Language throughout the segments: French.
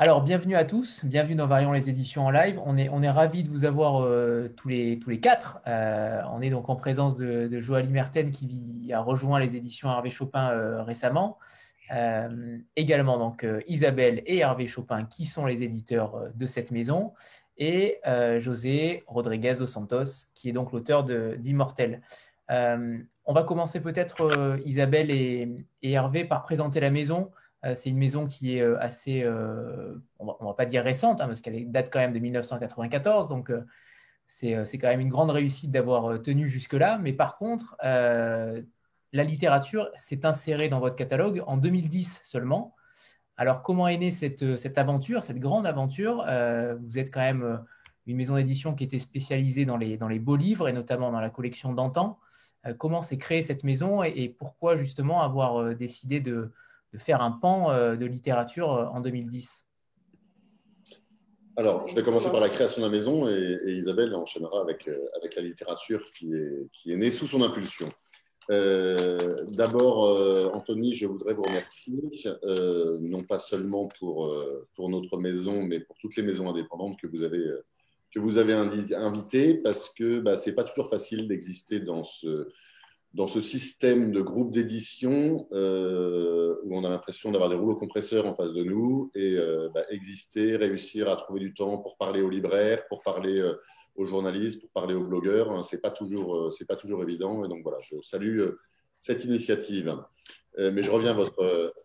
Alors, bienvenue à tous, bienvenue dans Variant les éditions en live. On est ravis de vous avoir tous les quatre. On est donc en présence de Joalie Merten qui a rejoint les éditions Hervé Chopin récemment. Également donc Isabelle et Hervé Chopin qui sont les éditeurs de cette maison. Et José Rodriguez dos Santos qui est donc l'auteur d'Immortel. On va commencer peut-être Isabelle et Hervé par présenter la maison. C'est une maison qui est assez, on va pas dire récente, hein, parce qu'elle date quand même de 1994, donc c'est quand même une grande réussite d'avoir tenu jusque-là. Mais par contre, la littérature s'est insérée dans votre catalogue en 2010 seulement. Alors, comment est née cette aventure, cette grande aventure? Vous êtes quand même une maison d'édition qui était spécialisée dans les beaux livres et notamment dans la collection d'antan. Comment s'est créée cette maison et pourquoi justement avoir décidé de faire un pan de littérature en 2010? Alors, je vais commencer par la création de la maison et Isabelle enchaînera avec la littérature qui est née sous son impulsion. D'abord, Anthony, je voudrais vous remercier, non pas seulement pour notre maison, mais pour toutes les maisons indépendantes que vous avez invitées, parce que c'est pas toujours facile d'exister dans ce système de groupe d'édition où on a l'impression d'avoir des rouleaux compresseurs en face de nous et exister, réussir à trouver du temps pour parler aux libraires, pour parler aux journalistes, pour parler aux blogueurs, hein, c'est pas toujours évident. Et donc voilà, je salue cette initiative. Mais je Merci. reviens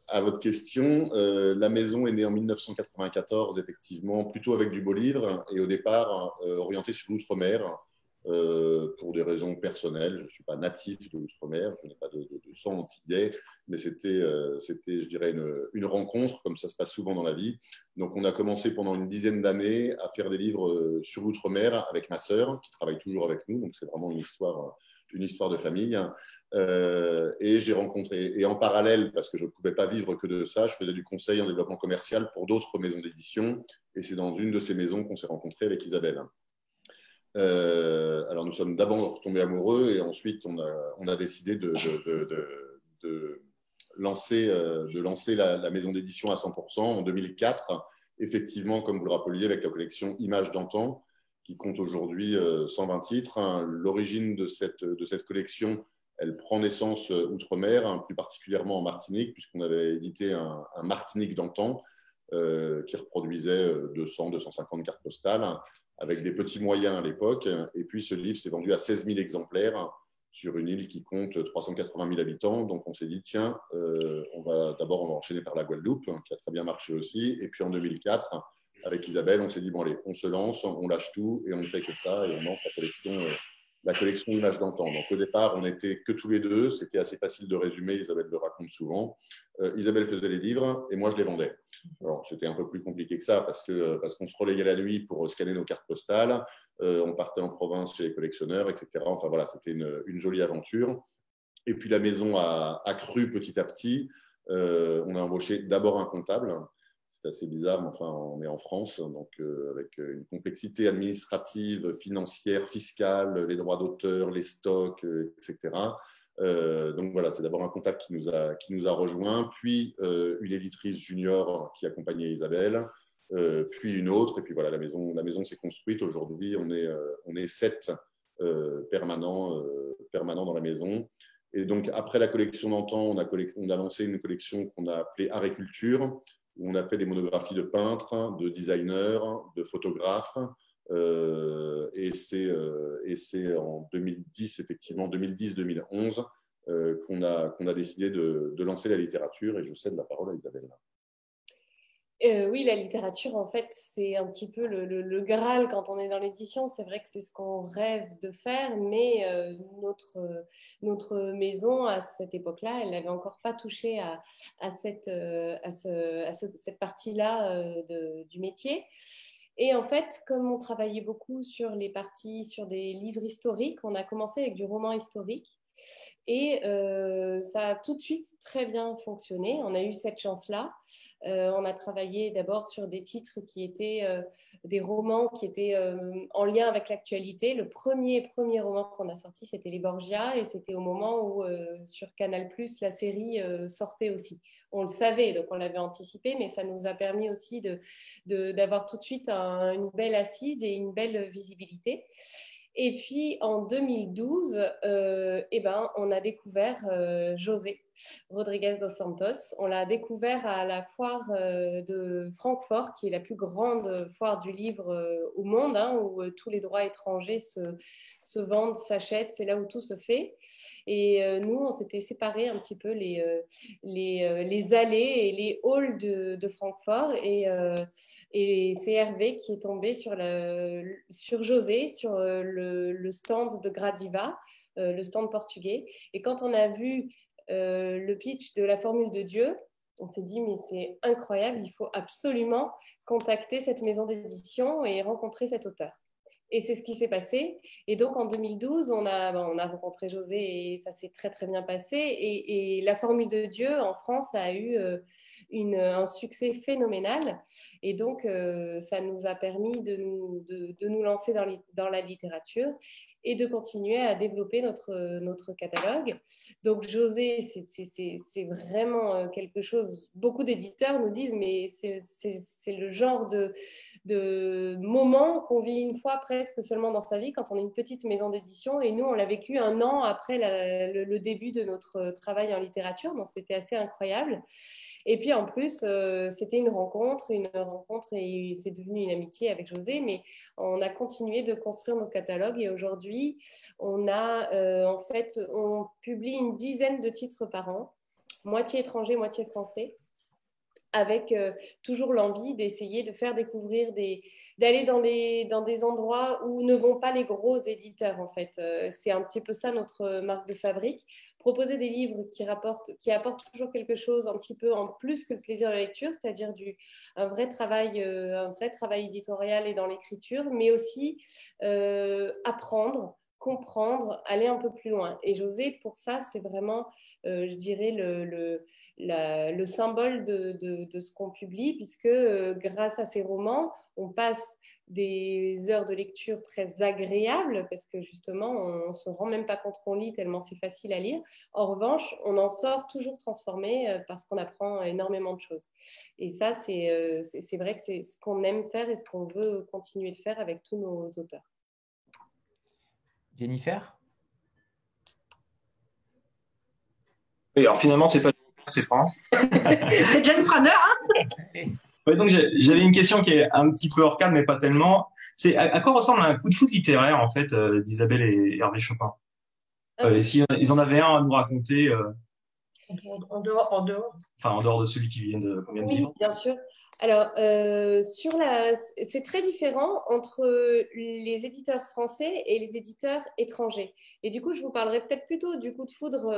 à votre question. La maison est née en 1994, effectivement, plutôt avec du beau livre et au départ orientée sur l'outre-mer pour des raisons personnelles. Je ne suis pas natif de l'outre-mer, je n'ai pas de sang antillais, mais c'était, je dirais, une rencontre, comme ça se passe souvent dans la vie. Donc, on a commencé pendant une dizaine d'années à faire des livres sur l'outre-mer avec ma sœur, qui travaille toujours avec nous. Donc, c'est vraiment une histoire de famille. Et j'ai rencontré, et en parallèle, parce que je ne pouvais pas vivre que de ça, je faisais du conseil en développement commercial pour d'autres maisons d'édition. Et c'est dans une de ces maisons qu'on s'est rencontrés avec Isabelle. Alors, nous sommes d'abord tombés amoureux et ensuite, on a décidé de lancer la maison d'édition à 100% en 2004. Effectivement, comme vous le rappeliez, avec la collection Images d'antan, qui compte aujourd'hui 120 titres. Hein. L'origine de cette collection, elle prend naissance outre-mer, hein, plus particulièrement en Martinique, puisqu'on avait édité un Martinique d'antan qui reproduisait 200, 250 cartes postales avec des petits moyens à l'époque. Et puis, ce livre s'est vendu à 16 000 exemplaires sur une île qui compte 380 000 habitants. Donc, on s'est dit, tiens, on va enchaîner par la Guadeloupe, hein, qui a très bien marché aussi. Et puis, en 2004, avec Isabelle, on s'est dit, bon, allez, on se lance, on lâche tout et on ne fait que ça. Et on lance la collection Images d'antan. Donc, au départ, on n'était que tous les deux. C'était assez facile de résumer. Isabelle le raconte souvent. Isabelle faisait les livres et moi, je les vendais. Alors, c'était un peu plus compliqué que ça parce qu'on se relayait la nuit pour scanner nos cartes postales. On partait en province chez les collectionneurs, etc. Enfin, voilà, c'était une jolie aventure. Et puis, la maison a cru petit à petit. On a embauché d'abord un comptable. C'est assez bizarre, mais enfin, on est en France, donc avec une complexité administrative, financière, fiscale, les droits d'auteur, les stocks, etc. Donc voilà, c'est d'abord un comptable qui nous a rejoint, puis une éditrice junior qui accompagnait Isabelle, puis une autre, et puis voilà, la maison s'est construite. Aujourd'hui, on est 7 permanents dans la maison. Et donc, après la collection d'antan, on a lancé une collection qu'on a appelée Agriculture, où on a fait des monographies de peintres, de designers, de photographes. Et c'est en 2010, effectivement, 2010-2011, qu'on a décidé de lancer la littérature. Et je cède la parole à Isabelle. Oui, la littérature, en fait, c'est un petit peu le Graal quand on est dans l'édition. C'est vrai que c'est ce qu'on rêve de faire, mais notre maison, à cette époque-là, elle n'avait encore pas touché à cette partie-là du métier. Et en fait, comme on travaillait beaucoup sur les parties, sur des livres historiques, on a commencé avec du roman historique. Et ça a tout de suite très bien fonctionné. On a eu cette chance-là. On a travaillé d'abord sur des titres qui étaient des romans qui étaient en lien avec l'actualité. Le premier roman qu'on a sorti, c'était Les Borgia, et c'était au moment où sur Canal+, la série sortait aussi. On le savait, donc on l'avait anticipé, mais ça nous a permis aussi d'avoir tout de suite une belle assise et une belle visibilité. Et puis en 2012, on a découvert José Rodriguez dos Santos. On l'a découvert à la foire de Francfort, qui est la plus grande foire du livre au monde, hein, où tous les droits étrangers se vendent, s'achètent, c'est là où tout se fait. Et nous, on s'était séparés un petit peu les allées et les halls de Francfort. Et c'est Hervé qui est tombé sur José, sur le stand de Gradiva, le stand portugais. Et quand on a vu le pitch de la formule de Dieu, on s'est dit, mais c'est incroyable, il faut absolument contacter cette maison d'édition et rencontrer cet auteur. Et c'est ce qui s'est passé. Et donc, en 2012, on a rencontré José et ça s'est très, très bien passé. Et la formule de Dieu, en France, a eu un succès phénoménal. Et donc, ça nous a permis de nous lancer dans la littérature et de continuer à développer notre catalogue. Donc, José, c'est vraiment quelque chose, beaucoup d'éditeurs nous disent, mais c'est le genre de moment qu'on vit une fois presque seulement dans sa vie quand on est une petite maison d'édition. Et nous, on l'a vécu un an après le début de notre travail en littérature, donc c'était assez incroyable. Et puis en plus, c'était une rencontre et c'est devenu une amitié avec José, mais on a continué de construire notre catalogue et aujourd'hui, on publie une dizaine de titres par an, moitié étrangers, moitié français, avec toujours l'envie d'essayer de faire découvrir, d'aller dans des endroits où ne vont pas les gros éditeurs, en fait. C'est un petit peu ça notre marque de fabrique. Proposer des livres qui apportent toujours quelque chose un petit peu en plus que le plaisir de la lecture, c'est-à-dire un vrai travail éditorial et dans l'écriture, mais aussi apprendre, comprendre, aller un peu plus loin. Et José, pour ça, c'est vraiment, je dirais, le symbole de ce qu'on publie, puisque grâce à ces romans, on passe des heures de lecture très agréables, parce que justement, on ne se rend même pas compte qu'on lit tellement c'est facile à lire. En revanche, on en sort toujours transformé parce qu'on apprend énormément de choses. Et ça, c'est vrai que c'est ce qu'on aime faire et ce qu'on veut continuer de faire avec tous nos auteurs. Jennifer? Oui, alors finalement, c'est pas c'est Franck. C'est Jane Franer, hein? Ouais, donc j'avais une question qui est un petit peu hors cadre, mais pas tellement. C'est à quoi ressemble un coup de foot littéraire, en fait, d'Isabelle et Hervé Chopin? Et si ils en avaient un à nous raconter, En dehors. enfin en dehors de celui qu'on vient de Oui, vivre. bien sûr. Alors, c'est très différent entre les éditeurs français et les éditeurs étrangers. Et du coup, je vous parlerai peut-être plutôt du coup de foudre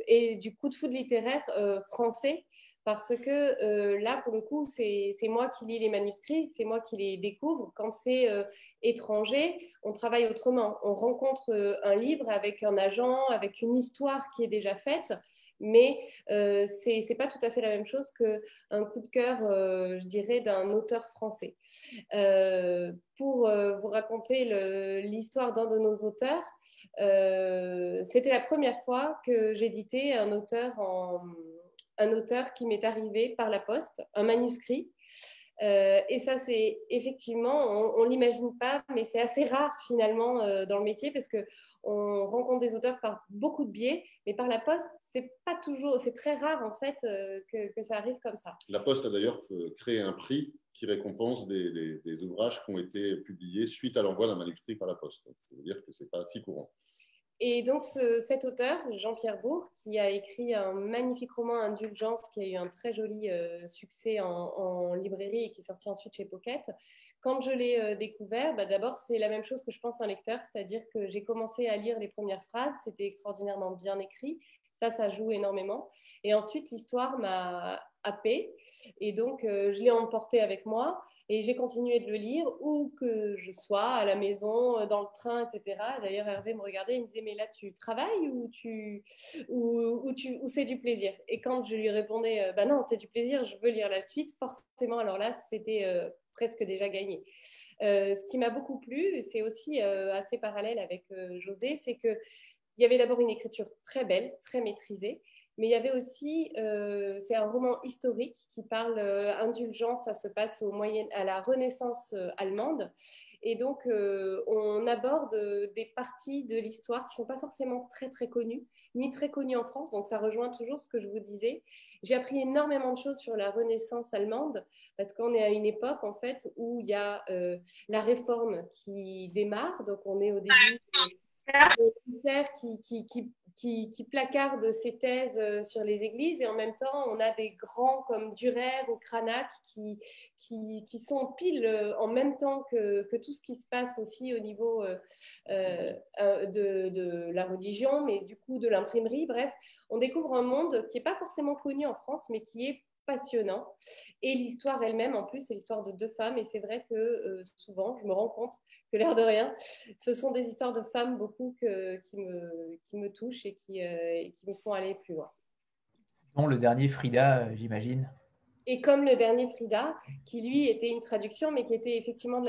et du coup de foudre littéraire français, parce que là, pour le coup, c'est moi qui lis les manuscrits, c'est moi qui les découvre. Quand c'est étranger, on travaille autrement. On rencontre un livre avec un agent, avec une histoire qui est déjà faite. Mais c'est pas tout à fait la même chose qu'un coup de cœur, je dirais, d'un auteur français. Pour vous raconter l'histoire d'un de nos auteurs, c'était la première fois que j'éditais un auteur qui m'est arrivé par la poste, un manuscrit. Et ça, c'est effectivement, on ne l'imagine pas, mais c'est assez rare finalement dans le métier parce qu'on rencontre des auteurs par beaucoup de biais, mais par la poste, c'est très rare en fait que ça arrive comme ça. La Poste a d'ailleurs créé un prix qui récompense des ouvrages qui ont été publiés suite à l'envoi d'un manuscrit par la Poste. Donc, ça veut dire que ce n'est pas si courant. Et donc, cet auteur, Jean-Pierre Bourg, qui a écrit un magnifique roman, Indulgence, qui a eu un très joli succès en librairie et qui est sorti ensuite chez Pocket, quand je l'ai découvert, d'abord, c'est la même chose que je pense à un lecteur, c'est-à-dire que j'ai commencé à lire les premières phrases, c'était extraordinairement bien écrit, Ça joue énormément. Et ensuite, l'histoire m'a happée. Et donc, je l'ai emporté avec moi. Et j'ai continué de le lire où que je sois, à la maison, dans le train, etc. D'ailleurs, Hervé me regardait, il me disait, mais là, tu travailles ou c'est du plaisir? Et quand je lui répondais, bah non, c'est du plaisir, je veux lire la suite, forcément, alors là, c'était presque déjà gagné. Ce qui m'a beaucoup plu, et c'est aussi assez parallèle avec José, c'est qu'il y avait d'abord une écriture très belle, très maîtrisée, mais il y avait aussi, c'est un roman historique qui parle indulgence, ça se passe à la Renaissance allemande. Et donc, on aborde des parties de l'histoire qui ne sont pas forcément très, très connues, ni très connues en France. Donc, ça rejoint toujours ce que je vous disais. J'ai appris énormément de choses sur la Renaissance allemande parce qu'on est à une époque, en fait, où il y a la réforme qui démarre. Donc, on est au début Luther qui placarde ses thèses sur les églises et en même temps on a des grands comme Dürer ou Cranach qui sont pile en même temps que tout ce qui se passe aussi au niveau de la religion, mais du coup de l'imprimerie. Bref, on découvre un monde qui n'est pas forcément connu en France mais qui est passionnant. Et l'histoire elle-même, en plus, c'est l'histoire de deux femmes. Et c'est vrai que souvent, je me rends compte que l'air de rien, ce sont des histoires de femmes beaucoup qui me touchent et qui me font aller plus loin. Bon, le dernier Frida, j'imagine. Et comme le dernier Frida, qui lui était une traduction, mais qui était effectivement de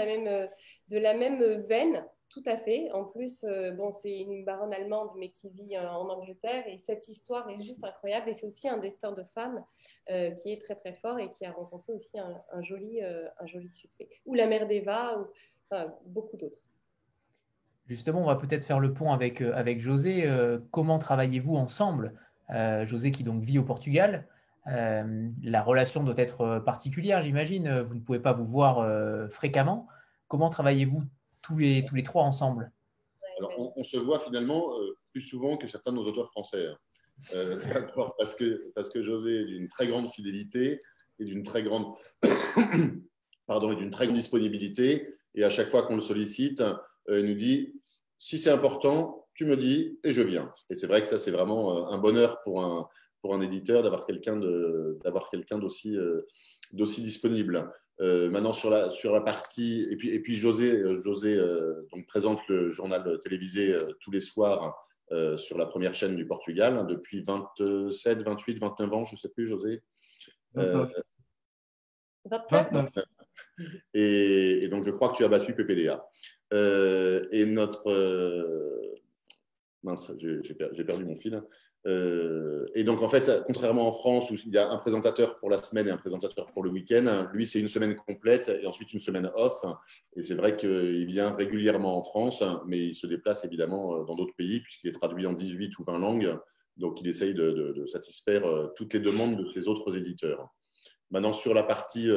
la même veine, tout à fait. En plus, bon, c'est une baronne allemande, mais qui vit en Angleterre. Et cette histoire est juste incroyable. Et c'est aussi un destin de femme qui est très, très fort et qui a rencontré aussi un joli succès. Ou La Mère d'Eva, ou enfin, beaucoup d'autres. Justement, on va peut-être faire le pont avec José. Comment travaillez-vous ensemble? José qui donc vit au Portugal. La relation doit être particulière, j'imagine. Vous ne pouvez pas vous voir fréquemment. Comment travaillez-vous tous les trois ensemble? Alors, on se voit finalement plus souvent que certains de nos auteurs français. D'abord parce que José est d'une très grande fidélité et d'une très grande, et d'une très grande disponibilité. Et à chaque fois qu'on le sollicite, il nous dit « si c'est important, tu me dis et je viens ». Et c'est vrai que ça, c'est vraiment un bonheur pour un éditeur d'avoir quelqu'un d'aussi disponible. Maintenant sur la partie et puis José donc présente le journal télévisé tous les soirs sur la première chaîne du Portugal depuis 27, 28, 29 ans, je ne sais plus, José. 29. Et donc je crois que tu as battu PPDA. Et mince, j'ai perdu mon fil. Et donc, en fait, contrairement en France où il y a un présentateur pour la semaine et un présentateur pour le week-end, lui, c'est une semaine complète et ensuite une semaine off. Et c'est vrai qu'il vient régulièrement en France, mais il se déplace évidemment dans d'autres pays puisqu'il est traduit en 18 ou 20 langues. Donc, il essaye de satisfaire toutes les demandes de ses autres éditeurs. Maintenant, sur la partie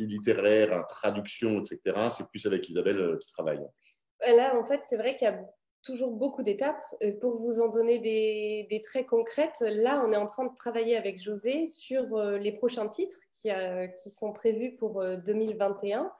littéraire, traduction, etc., c'est plus avec Isabelle qui travaille. Là, en fait, c'est vrai qu'il y a toujours beaucoup d'étapes. Pour vous en donner des traits concrètes, là, on est en train de travailler avec José sur les prochains titres qui sont prévus pour 2021.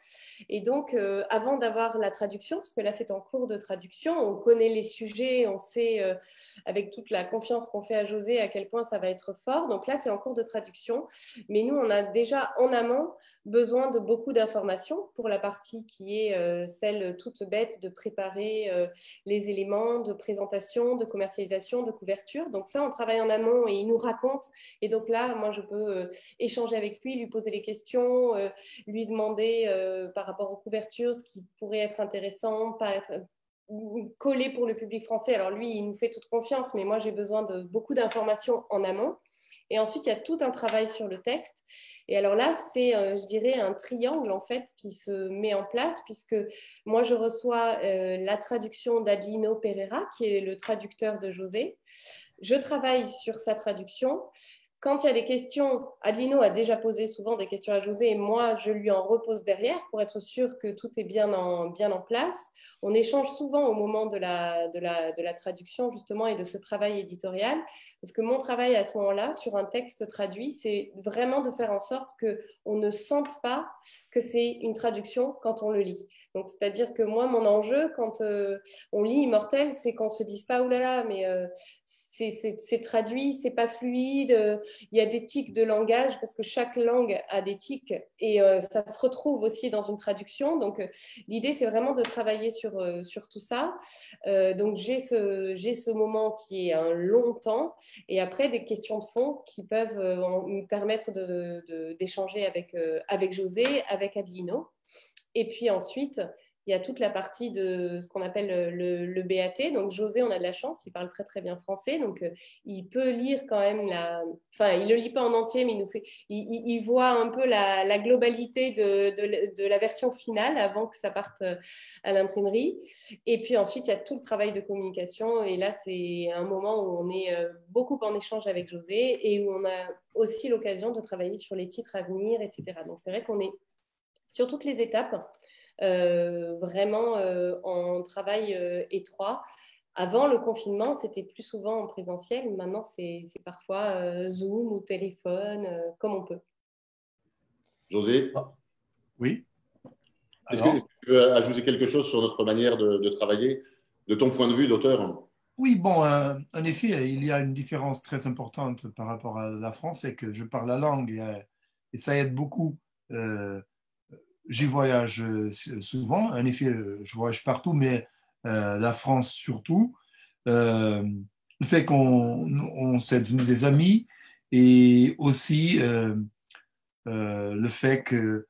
Et donc, avant d'avoir la traduction, parce que là, c'est en cours de traduction, on connaît les sujets, on sait, avec toute la confiance qu'on fait à José, à quel point ça va être fort. Donc là, c'est en cours de traduction. Mais nous, on a déjà en amont besoin de beaucoup d'informations pour la partie qui est celle toute bête de préparer les éléments de présentation, de commercialisation, de couverture. Donc ça, on travaille en amont et il nous raconte. Et donc là, moi, je peux échanger avec lui, lui poser les questions, lui demander par rapport aux couvertures ce qui pourrait être intéressant, pas être collé pour le public français. Alors lui, il nous fait toute confiance, mais moi, j'ai besoin de beaucoup d'informations en amont. Et ensuite, il y a tout un travail sur le texte. Et alors là, c'est, je dirais, un triangle en fait qui se met en place puisque moi, je reçois la traduction d'Adelino Pereira, qui est le traducteur de José. Je travaille sur sa traduction. Quand il y a des questions, Adelino a déjà posé souvent des questions à José et moi, je lui en repose derrière pour être sûr que tout est bien en place. On échange souvent au moment de la traduction justement et de ce travail éditorial parce que mon travail à ce moment-là, sur un texte traduit, c'est vraiment de faire en sorte qu'on ne sente pas que c'est une traduction quand on le lit. Donc, c'est-à-dire que moi, mon enjeu, quand on lit Immortel, c'est qu'on ne se dise pas « Ouh là là, mais c'est traduit, c'est pas fluide. Il y a des tics de langage parce que chaque langue a des tics et ça se retrouve aussi dans une traduction. Donc, l'idée, c'est vraiment de travailler sur tout ça. Donc, j'ai ce moment qui est un long temps et après des questions de fond qui peuvent me permettre d'échanger avec José, avec Adelino. Et puis ensuite, il y a toute la partie de ce qu'on appelle le BAT. Donc, José, on a de la chance, il parle très, très bien français. Donc, il peut lire quand même Enfin, il ne le lit pas en entier, mais il voit un peu la globalité de la version finale avant que ça parte à l'imprimerie. Et puis ensuite, il y a tout le travail de communication. Et là, c'est un moment où on est beaucoup en échange avec José et où on a aussi l'occasion de travailler sur les titres à venir, etc. Donc, c'est vrai qu'on est sur toutes les étapes. Vraiment en travail étroit. Avant le confinement, c'était plus souvent en présentiel. Maintenant, c'est parfois Zoom ou téléphone, comme on peut. José, Oui. est-ce que tu veux ajouter quelque chose sur notre manière de travailler, de ton point de vue d'auteur? Oui, bon, en effet, il y a une différence très importante par rapport à la France, c'est que je parle la langue et ça aide beaucoup. J'y voyage souvent. En effet, je voyage partout, mais la France surtout. Le fait qu'on s'est devenus des amis et aussi le fait que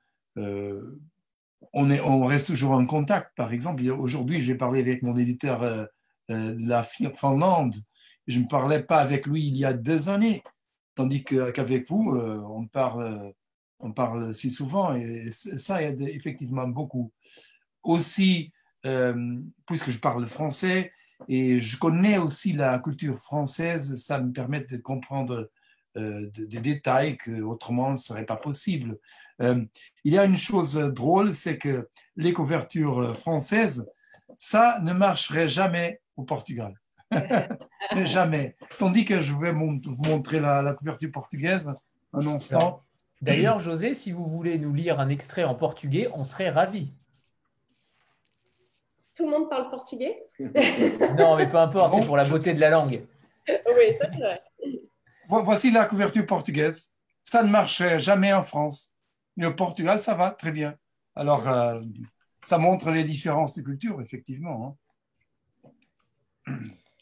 on reste toujours en contact. Par exemple, aujourd'hui, j'ai parlé avec mon éditeur de la Finlande. Je ne parlais pas avec lui il y a 2 années, tandis qu'avec vous, on parle si souvent et ça aide effectivement beaucoup. Aussi, puisque je parle français et je connais aussi la culture française, ça me permet de comprendre des détails que autrement ne seraient pas possibles. Il y a une chose drôle, c'est que les couvertures françaises, ça ne marcherait jamais au Portugal. Jamais. Tandis que je vais vous montrer la couverture portugaise un instant. D'ailleurs, José, si vous voulez nous lire un extrait en portugais, on serait ravis. Tout le monde parle portugais? Non, mais peu importe, c'est pour la beauté de la langue. Oui, ça c'est vrai. Voici la couverture portugaise. Ça ne marcherait jamais en France. Mais au Portugal, ça va très bien. Alors, ça montre les différences de culture, effectivement.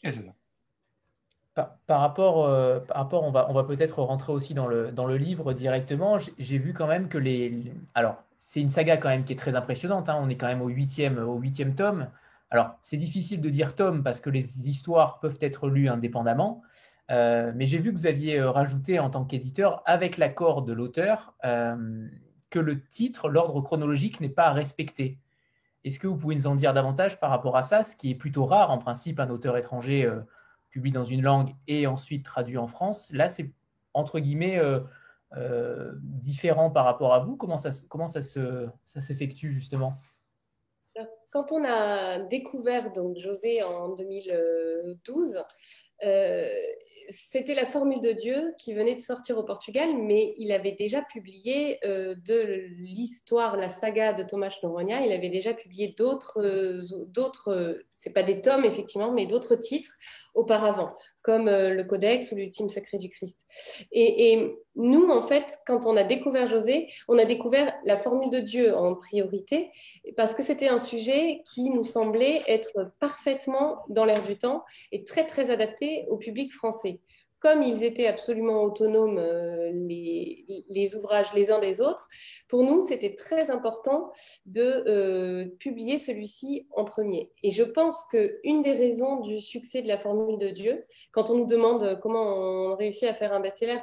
Et c'est ça. Par rapport, on va peut-être rentrer aussi dans le livre directement. J'ai vu quand même que alors, c'est une saga quand même qui est très impressionnante, hein. On est quand même au huitième tome. Alors, c'est difficile de dire tome parce que les histoires peuvent être lues indépendamment. Mais j'ai vu que vous aviez rajouté en tant qu'éditeur, avec l'accord de l'auteur, que le titre, l'ordre chronologique n'est pas respecté. Est-ce que vous pouvez nous en dire davantage par rapport à ça, ce qui est plutôt rare en principe, un auteur étranger publie dans une langue et ensuite traduit en France. Là, c'est entre guillemets différent par rapport à vous. Comment ça s'effectue justement? Quand on a découvert donc José en 2012, c'était la Formule de Dieu qui venait de sortir au Portugal, mais il avait déjà publié de l'histoire, la saga de Tomás Noronha, il avait déjà publié d'autres, c'est pas des tomes effectivement, mais d'autres titres auparavant, comme le Codex ou l'Ultime Secret du Christ. Et nous, en fait, quand on a découvert José, on a découvert la Formule de Dieu en priorité, parce que c'était un sujet qui nous semblait être parfaitement dans l'air du temps et très, très adapté au public français. Comme ils étaient absolument autonomes, les ouvrages les uns des autres, pour nous, c'était très important de publier celui-ci en premier. Et je pense qu'une des raisons du succès de la Formule de Dieu, quand on nous demande comment on réussit à faire un best-seller,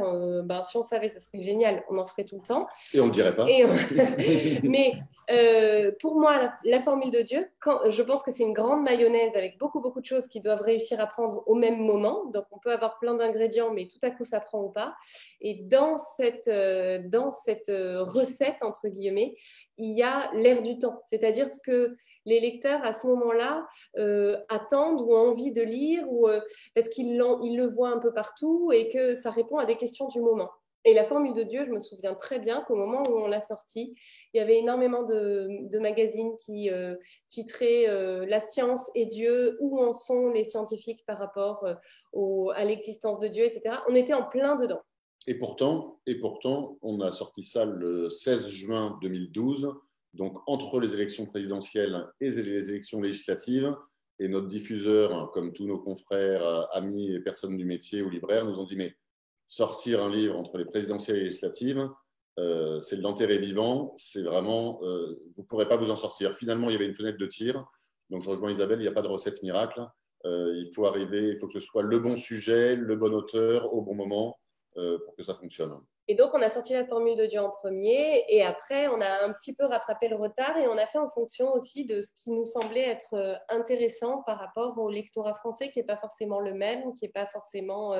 si on savait, ça serait génial, on en ferait tout le temps. Et on ne le dirait pas. Mais pour moi, la Formule de Dieu, je pense que c'est une grande mayonnaise avec beaucoup, beaucoup de choses qui doivent réussir à prendre au même moment. Donc, on peut avoir plein d'ingrédients, mais tout à coup, ça prend ou pas. Et dans cette recette, entre guillemets, il y a l'air du temps. C'est-à-dire ce que les lecteurs, à ce moment-là, attendent ou ont envie de lire, parce qu'ils le voient un peu partout et que ça répond à des questions du moment. Et la formule de Dieu, je me souviens très bien qu'au moment où on l'a sortie, il y avait énormément de magazines qui titraient La science et Dieu, où en sont les scientifiques par rapport à l'existence de Dieu, etc. On était en plein dedans. Et pourtant, on a sorti ça le 16 juin 2012, donc entre les élections présidentielles et les élections législatives. Et notre diffuseur, comme tous nos confrères, amis et personnes du métier ou libraires, nous ont dit mais sortir un livre entre les présidentielles et les législatives, c'est de l'enterrer vivant, c'est vraiment, vous ne pourrez pas vous en sortir. Finalement, il y avait une fenêtre de tir, donc je rejoins Isabelle, il n'y a pas de recette miracle. Il faut que ce soit le bon sujet, le bon auteur, au bon moment, pour que ça fonctionne. Et donc, on a sorti la formule de Dieu en premier, et après, on a un petit peu rattrapé le retard, et on a fait en fonction aussi de ce qui nous semblait être intéressant par rapport au lectorat français, qui n'est pas forcément le même, qui n'est pas forcément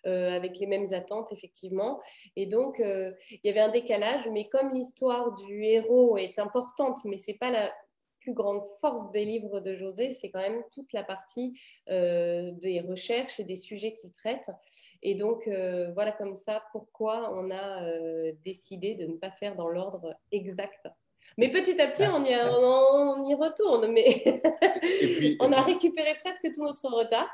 avec les mêmes attentes, effectivement. Et donc, il y avait un décalage, mais comme l'histoire du héros est importante, mais ce n'est pas la plus grande force des livres de José, c'est quand même toute la partie des recherches et des sujets qu'il traite. Et donc, voilà comme ça pourquoi on a décidé de ne pas faire dans l'ordre exact. Mais petit à petit, on y retourne. Mais on a récupéré presque tout notre retard.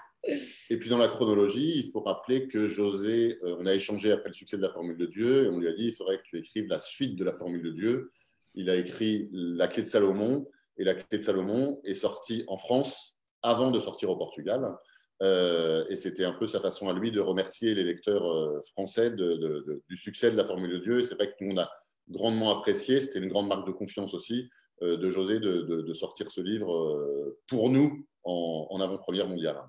Et puis dans la chronologie, il faut rappeler que José, on a échangé après le succès de la Formule de Dieu, et on lui a dit il faudrait que tu écrives la suite de la Formule de Dieu. Il a écrit La Clé de Salomon, et La Clé de Salomon est sortie en France avant de sortir au Portugal. Et c'était un peu sa façon à lui de remercier les lecteurs français du succès de la Formule de Dieu. Et c'est vrai que nous, on a grandement apprécié, c'était une grande marque de confiance aussi de José de sortir ce livre pour nous en avant-première mondiale.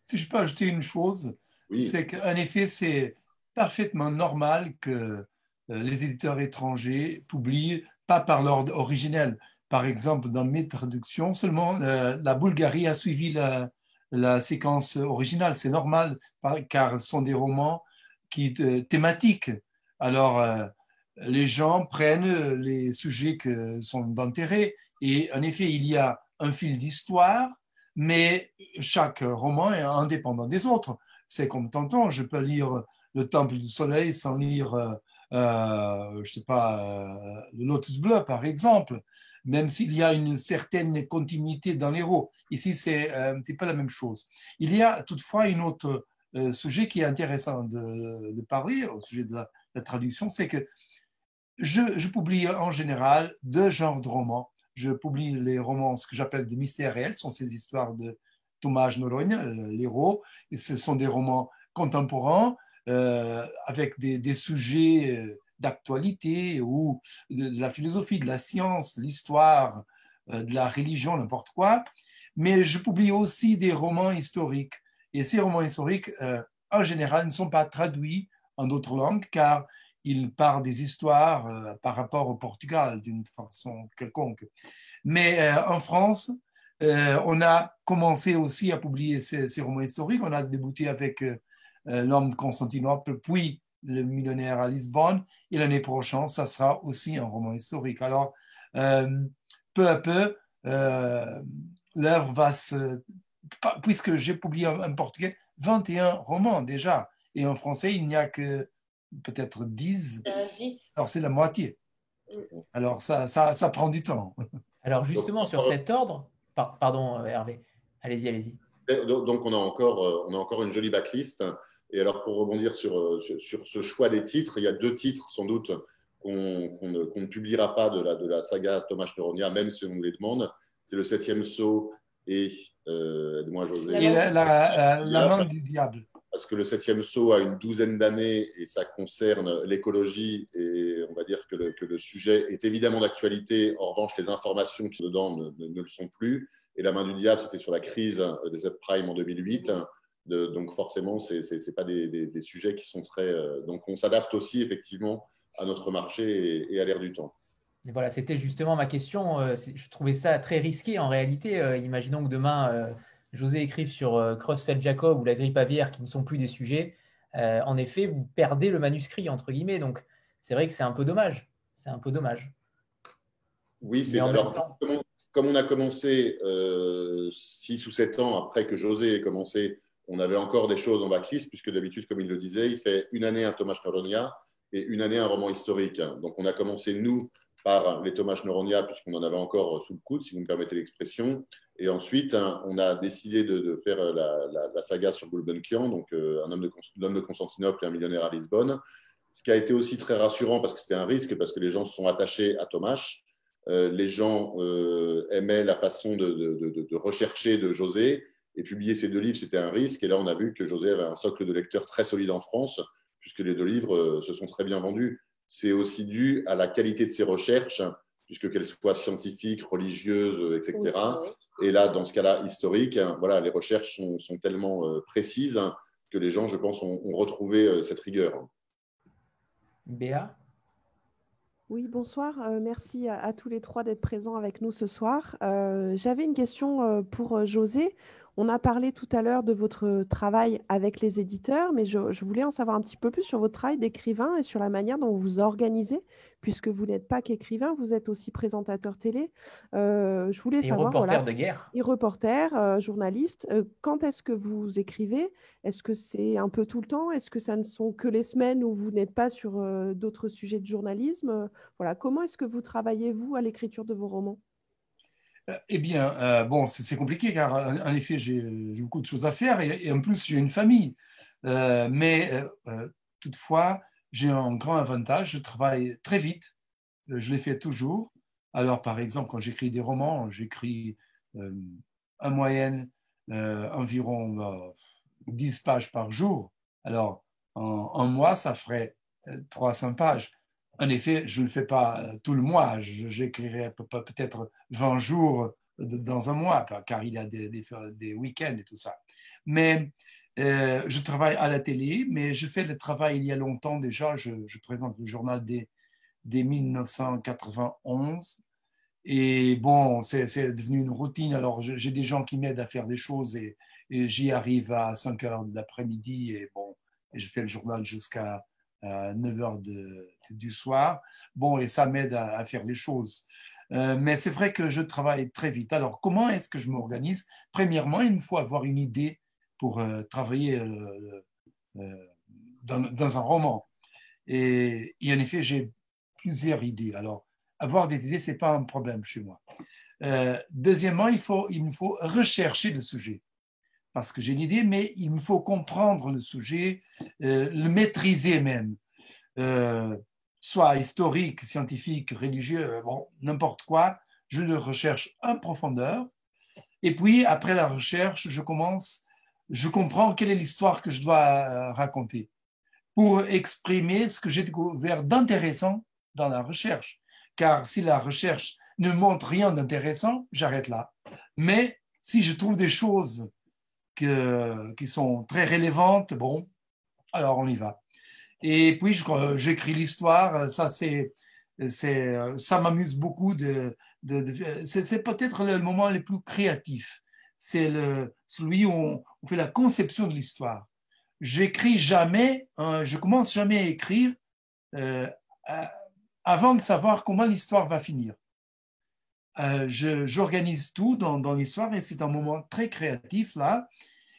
Si je peux ajouter une chose, oui. C'est qu'en effet, c'est parfaitement normal que les éditeurs étrangers publient pas par l'ordre originel. Par exemple, dans mes traductions, seulement la Bulgarie a suivi la séquence originale. C'est normal, car ce sont des romans thématiques. Alors, les gens prennent les sujets qui sont d'intérêt. Et en effet, il y a un fil d'histoire, mais chaque roman est indépendant des autres. C'est comme tantôt, je peux lire Le Temple du Soleil sans lire, je sais pas, Le Lotus Bleu, par exemple, même s'il y a une certaine continuité dans les héros. Ici, c'est un petit peu la même chose. Il y a toutefois un autre sujet qui est intéressant de parler au sujet de la traduction, c'est que je publie en général deux genres de romans. Je publie les romans, ce que j'appelle des mystères réels, ce sont ces histoires de Tomàs Noronha, l'héros, et ce sont des romans contemporains avec des sujets d'actualité ou de la philosophie, de la science, l'histoire, de la religion, n'importe quoi. Mais je publie aussi des romans historiques. Et ces romans historiques, en général, ne sont pas traduits en d'autres langues car ils parlent des histoires par rapport au Portugal d'une façon quelconque. Mais en France, on a commencé aussi à publier ces romans historiques. On a débuté avec L'homme de Constantinople, puis Le millionnaire à Lisbonne. Et l'année prochaine, ça sera aussi un roman historique. Alors, peu à peu, l'œuvre va se... Puisque j'ai publié en portugais 21 romans déjà, et en français, il n'y a que peut-être 10. 10. Alors, c'est la moitié. Alors, ça prend du temps. Alors, justement, sur cet ordre... Pardon, Hervé. Allez-y. Donc, on a encore une jolie backlist. Et alors, pour rebondir sur ce choix des titres, il y a 2 titres, sans doute, qu'on ne publiera pas de la saga Tomàs Noronha, même si on nous les demande. C'est Le Septième Sceau et, aide-moi, José. Et la main du diable. Parce que Le Septième Sceau a une douzaine d'années et ça concerne l'écologie et on va dire que le sujet est évidemment d'actualité. En revanche, les informations qui sont dedans ne le sont plus. Et La main du diable, c'était sur la crise des subprimes en 2008. Donc forcément, c'est pas des sujets qui sont très... donc on s'adapte aussi effectivement à notre marché et à l'ère du temps. Et voilà, c'était justement ma question. Je trouvais ça très risqué en réalité. Imaginons que demain, José écrive sur Creutzfeldt Jacob ou la grippe aviaire qui ne sont plus des sujets. En effet, vous perdez le manuscrit, entre guillemets. Donc, c'est vrai que c'est un peu dommage. C'est un peu dommage. Oui, c'est alors, comme on a commencé 6 ou 7 ans après que José ait commencé, on avait encore des choses en backlist, puisque d'habitude, comme il le disait, il fait une année un Tomàs Noronha et une année un roman historique. Donc, on a commencé, nous, par les Tomasz Neuronia, puisqu'on en avait encore sous le coude, si vous me permettez l'expression. Et ensuite, on a décidé de faire la saga sur Gulbenkian, donc l'homme de Constantinople et un millionnaire à Lisbonne. Ce qui a été aussi très rassurant, parce que c'était un risque, parce que les gens se sont attachés à Tomasz. Les gens aimaient la façon de rechercher de José. Et publier ces 2 livres, c'était un risque. Et là, on a vu que José avait un socle de lecteurs très solide en France, puisque les 2 livres se sont très bien vendus. C'est aussi dû à la qualité de ses recherches, puisque qu'elles soient scientifiques, religieuses, etc. Et là, dans ce cas-là, historique, voilà, les recherches sont tellement précises que les gens, je pense, ont retrouvé cette rigueur. Béa? Oui, bonsoir. Merci à tous les 3 d'être présents avec nous ce soir. J'avais une question pour José. On a parlé tout à l'heure de votre travail avec les éditeurs, mais je voulais en savoir un petit peu plus sur votre travail d'écrivain et sur la manière dont vous vous organisez, puisque vous n'êtes pas qu'écrivain, vous êtes aussi présentateur télé. Je voulais Et savoir, reporter de guerre. et reporter, journaliste. Quand est-ce que vous écrivez? Est-ce que c'est un peu tout le temps? Est-ce que ça ne sont que les semaines où vous n'êtes pas sur d'autres sujets de journalisme? Voilà. Comment est-ce que vous travaillez, vous, à l'écriture de vos romans? Eh bien, bon, c'est compliqué car en effet, j'ai beaucoup de choses à faire et en plus, j'ai une famille. Mais toutefois, j'ai un grand avantage, je travaille très vite, je l'ai fait toujours. Alors, par exemple, quand j'écris des romans, j'écris en moyenne environ 10 pages par jour. Alors, en mois, ça ferait 300 pages. En effet, je ne le fais pas tout le mois. J'écrirai peut-être 20 jours dans un mois, car il y a des week-ends et tout ça. Mais je travaille à la télé, mais je fais le travail il y a longtemps déjà. Je présente le journal dès 1991. Et bon, c'est devenu une routine. Alors, j'ai des gens qui m'aident à faire des choses et j'y arrive à 5 heures de l'après-midi et bon, et je fais le journal jusqu'à 9 heures du soir. Bon, et ça m'aide à faire les choses. Mais c'est vrai que je travaille très vite. Alors, comment est-ce que je m'organise? Premièrement, il me faut avoir une idée pour travailler dans un roman. Et en effet, j'ai plusieurs idées. Alors, avoir des idées, ce n'est pas un problème chez moi. Deuxièmement, il me faut rechercher le sujet. Parce que j'ai une idée, mais il me faut comprendre le sujet, le maîtriser même. Soit historique, scientifique, religieux, bon, n'importe quoi. Je le recherche en profondeur. Et puis, après la recherche, je comprends quelle est l'histoire que je dois raconter pour exprimer ce que j'ai découvert d'intéressant dans la recherche. Car si la recherche ne montre rien d'intéressant, j'arrête là. Mais si je trouve des choses qui sont très relevantes, bon, alors on y va. Et puis, j'écris l'histoire. Ça m'amuse beaucoup. C'est peut-être le moment le plus créatif. C'est celui où on fait la conception de l'histoire. J'écris jamais, je commence jamais à écrire avant de savoir comment l'histoire va finir. J'organise tout dans l'histoire et c'est un moment très créatif là.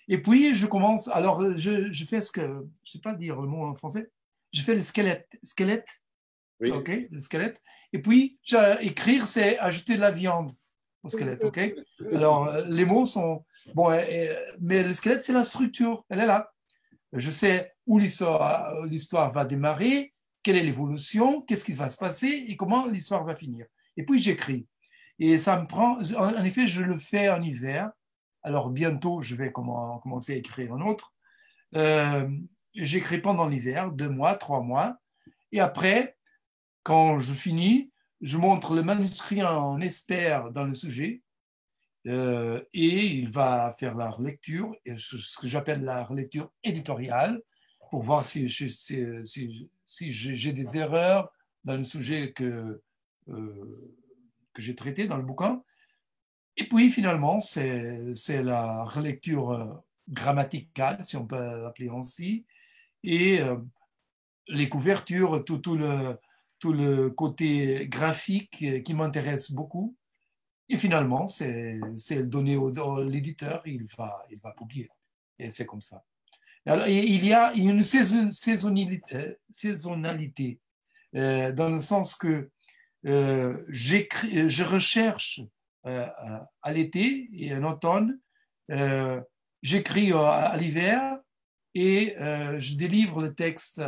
Et puis je commence, alors je fais ce que, je ne sais pas dire le mot en français, je fais le squelette, Oui. Ok, le squelette. Et puis écrire, c'est ajouter de la viande au squelette, ok. Alors les mots sont, bon, mais le squelette c'est la structure, elle est là. Je sais où l'histoire va démarrer, quelle est l'évolution, qu'est-ce qui va se passer et comment l'histoire va finir. Et puis j'écris. Et ça me prend, en effet, je le fais en hiver. Alors bientôt, je vais commencer à écrire un autre. J'écris pendant l'hiver, 2 mois, 3 mois. Et après, quand je finis, je montre le manuscrit à un expert dans le sujet. Et il va faire la relecture, ce que j'appelle la relecture éditoriale, pour voir si j'ai des erreurs dans le sujet que j'ai traité dans le bouquin. Et puis finalement, c'est la relecture grammaticale, si on peut l'appeler ainsi, et les couvertures, tout le côté graphique qui m'intéresse beaucoup. Et finalement, c'est donné à l'éditeur, il va publier. Et c'est comme ça. Alors, il y a une saisonnalité dans le sens que je recherche à l'été et en automne, j'écris à l'hiver et je délivre le texte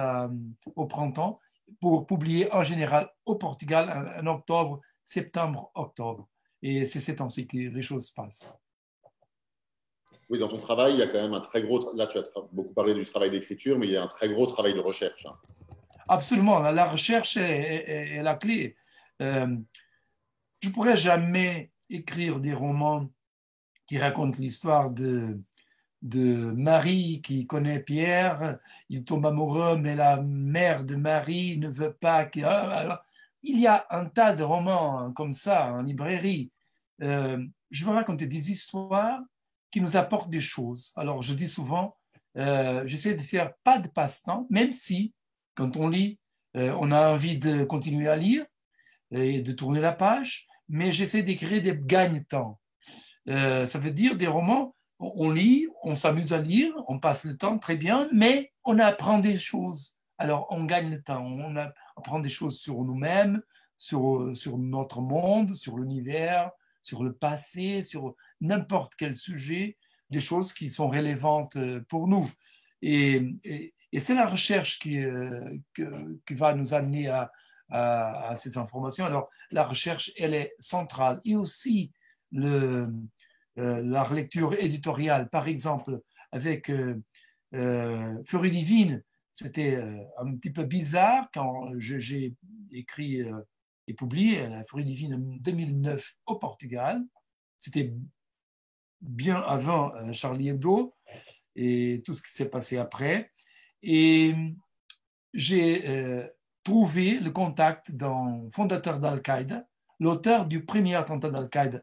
au printemps pour publier en général au Portugal en octobre, septembre, octobre. Et c'est ces temps-ci que les choses se passent. Oui, dans ton travail, il y a quand même un très gros. Là, tu as beaucoup parlé du travail d'écriture, mais il y a un très gros travail de recherche. Absolument, la recherche est la clé. Je ne pourrais jamais écrire des romans qui racontent l'histoire de Marie qui connaît Pierre, il tombe amoureux, mais la mère de Marie ne veut pas que... Il y a un tas de romans comme ça en librairie. Je veux raconter des histoires qui nous apportent des choses. Alors, je dis souvent, j'essaie de faire pas de passe-temps, même si, quand on lit, on a envie de continuer à lire et de tourner la page, mais j'essaie d'écrire des gagne-temps. Ça veut dire des romans, on lit, on s'amuse à lire, on passe le temps très bien, mais on apprend des choses. Alors, on gagne le temps, on apprend des choses sur nous-mêmes, sur notre monde, sur l'univers, sur le passé, sur n'importe quel sujet, des choses qui sont relevantes pour nous. Et c'est la recherche qui va nous amener à ces informations. Alors, la recherche, elle est centrale. Et aussi, la relecture éditoriale, par exemple, avec Furie divine, c'était un petit peu bizarre quand j'ai écrit et publié la Furie divine en 2009 au Portugal. C'était bien avant Charlie Hebdo et tout ce qui s'est passé après. Et j'ai trouvé le contact d'un fondateur d'Al-Qaïda, l'auteur du premier attentat d'Al-Qaïda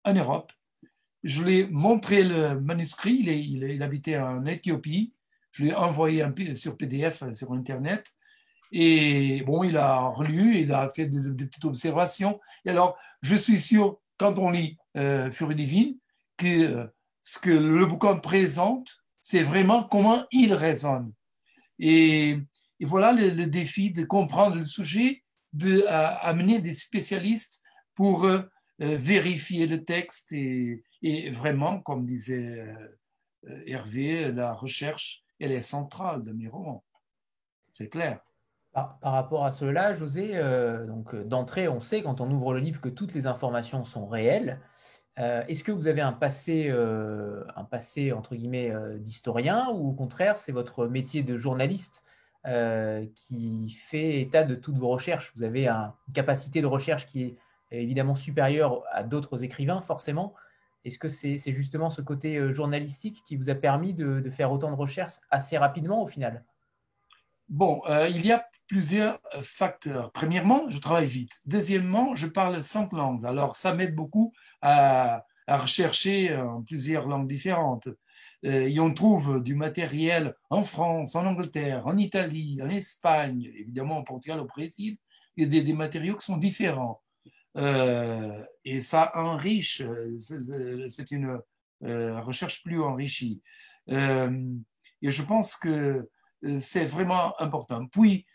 en Europe. Je lui ai montré le manuscrit, il habitait en Éthiopie, je lui ai envoyé sur PDF sur Internet, et bon, il a relu, il a fait des petites observations. Et alors, je suis sûr, quand on lit Furie divine, que ce que le bouquin présente, c'est vraiment comment il résonne. Et voilà le défi de comprendre le sujet, d'amener des spécialistes pour vérifier le texte et vraiment, comme disait Hervé, la recherche, elle est centrale de mes romans. C'est clair. Par rapport à cela, José, donc d'entrée, on sait quand on ouvre le livre que toutes les informations sont réelles. Est-ce que vous avez un passé entre guillemets d'historien, ou au contraire, c'est votre métier de journaliste qui fait état de toutes vos recherches? Vous avez une capacité de recherche qui est évidemment supérieure à d'autres écrivains, forcément. Est-ce que c'est justement ce côté journalistique qui vous a permis de faire autant de recherches assez rapidement au final? Bon, il y a plusieurs facteurs. Premièrement, je travaille vite. Deuxièmement, je parle 5 langues. Alors, ça m'aide beaucoup à rechercher en plusieurs langues différentes. Et on trouve du matériel en France, en Angleterre, en Italie, en Espagne, évidemment au Portugal, au Brésil. Il y a des matériaux qui sont différents. Et ça enrichit, c'est une recherche plus enrichie. Et je pense que c'est vraiment important. Puis,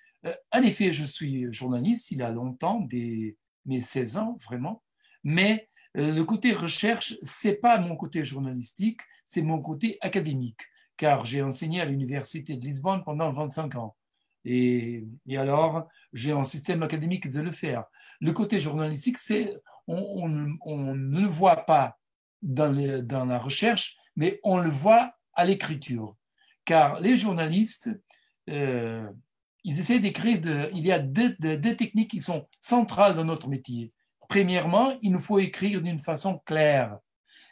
en effet, je suis journaliste il y a longtemps, mes 16 ans vraiment, mais le côté recherche, ce n'est pas mon côté journalistique, c'est mon côté académique, car j'ai enseigné à l'Université de Lisbonne pendant 25 ans. Et alors, j'ai un système académique de le faire. Le côté journalistique, c'est on ne le voit pas dans la recherche, mais on le voit à l'écriture. Car les journalistes, ils essaient d'écrire, il y a deux techniques qui sont centrales dans notre métier. Premièrement, il nous faut écrire d'une façon claire.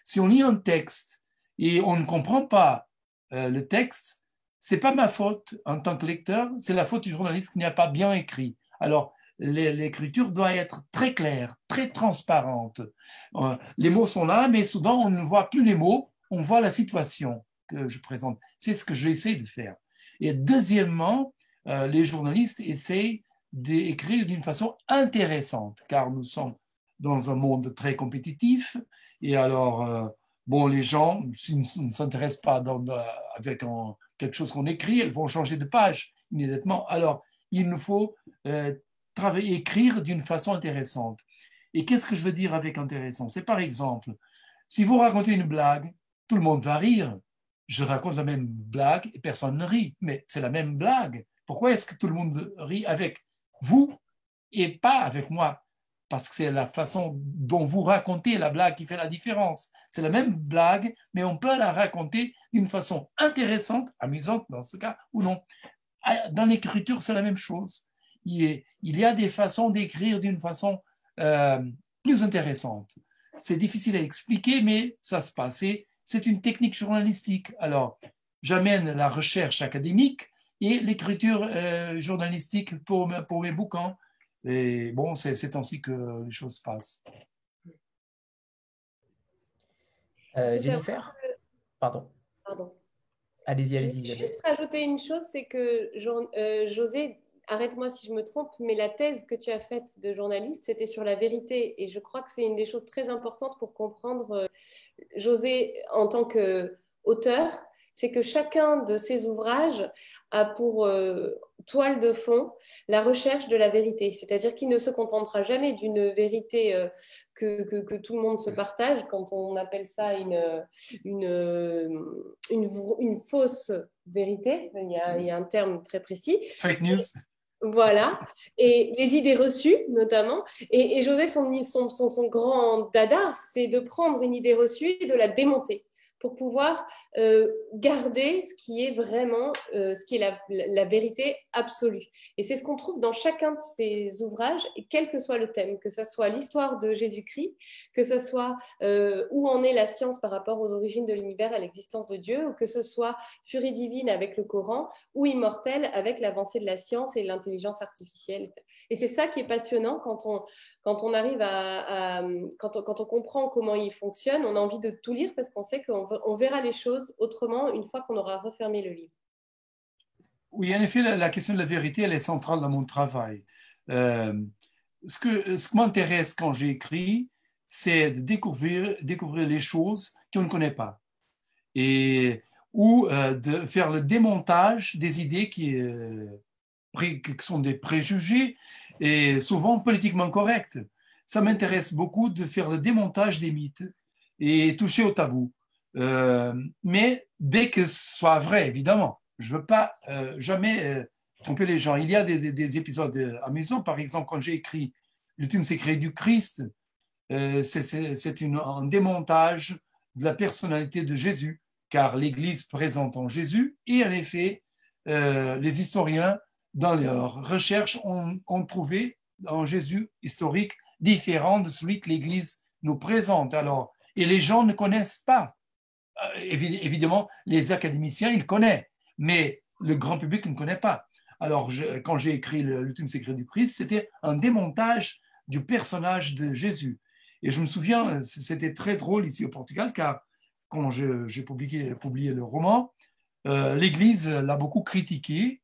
Si on lit un texte et on ne comprend pas le texte, ce n'est pas ma faute en tant que lecteur, c'est la faute du journaliste qui n'a pas bien écrit. Alors, l'écriture doit être très claire, très transparente. Les mots sont là, mais souvent on ne voit plus les mots, on voit la situation que je présente. C'est ce que j'essaie de faire. Et deuxièmement, les journalistes essayent d'écrire d'une façon intéressante, car nous sommes dans un monde très compétitif. Et alors, bon, les gens ne s'intéressent pas avec un quelque chose qu'on écrit, elles vont changer de page immédiatement. Alors, il nous faut travailler, écrire d'une façon intéressante. Et qu'est-ce que je veux dire avec intéressant? C'est par exemple, si vous racontez une blague, tout le monde va rire. Je raconte la même blague et personne ne rit, mais c'est la même blague. Pourquoi est-ce que tout le monde rit avec vous et pas avec moi? Parce que c'est la façon dont vous racontez la blague qui fait la différence. C'est la même blague, mais on peut la raconter d'une façon intéressante, amusante dans ce cas, ou non. Dans l'écriture, c'est la même chose. Il y a des façons d'écrire d'une façon plus intéressante. C'est difficile à expliquer, mais ça se passe. C'est une technique journalistique. Alors, j'amène la recherche académique et l'écriture journalistique pour mes bouquins. Et bon, c'est ainsi que les choses se passent. Jennifer? Pardon. Allez-y, Je allez-y. vais juste rajouter une chose, c'est que José, arrête-moi si je me trompe, mais la thèse que tu as faite de journaliste, c'était sur la vérité. Et je crois que c'est une des choses très importantes pour comprendre José en tant qu'auteur, c'est que chacun de ses ouvrages a pour toile de fond la recherche de la vérité. C'est-à-dire qu'il ne se contentera jamais d'une vérité que tout le monde se partage, quand on appelle ça une fausse vérité. Il y a un terme très précis. Fake news. Voilà, et les idées reçues notamment. Et José, son grand dada, c'est de prendre une idée reçue et de la démonter pour pouvoir garder ce qui est vraiment ce qui est la vérité absolue. Et c'est ce qu'on trouve dans chacun de ses ouvrages, et quel que soit le thème, que ce soit l'histoire de Jésus-Christ, que ce soit où en est la science par rapport aux origines de l'univers, à l'existence de Dieu, ou que ce soit Furie divine avec le Coran, ou Immortel avec l'avancée de la science et l'intelligence artificielle. Et c'est ça qui est passionnant quand on arrive quand on comprend comment il fonctionne, on a envie de tout lire parce qu'on sait qu'on verra les choses autrement une fois qu'on aura refermé le livre. Oui, en effet, la question de la vérité, elle est centrale dans mon travail. Ce qui m'intéresse quand j'écris, c'est de découvrir les choses qu'on ne connaît pas. Ou de faire le démontage des idées qui sont des préjugés et souvent politiquement corrects. Ça m'intéresse beaucoup de faire le démontage des mythes et toucher au tabou. Mais dès que ce soit vrai, évidemment, je ne veux pas jamais tromper les gens. Il y a des épisodes amusants. Par exemple, quand j'ai écrit L'ultime secret du Christ, c'est un démontage de la personnalité de Jésus, car l'Église présente en Jésus, et en effet, les historiens, dans leurs recherches, ont trouvé en Jésus historique différent de celui que l'Église nous présente. Alors, et les gens ne connaissent pas. Évidemment, les académiciens, ils connaissent, mais le grand public ne connaît pas. Alors, quand j'ai écrit L'ultime secret du Christ, c'était un démontage du personnage de Jésus. Et je me souviens, c'était très drôle ici au Portugal, car quand j'ai publié le roman, l'Église l'a beaucoup critiqué,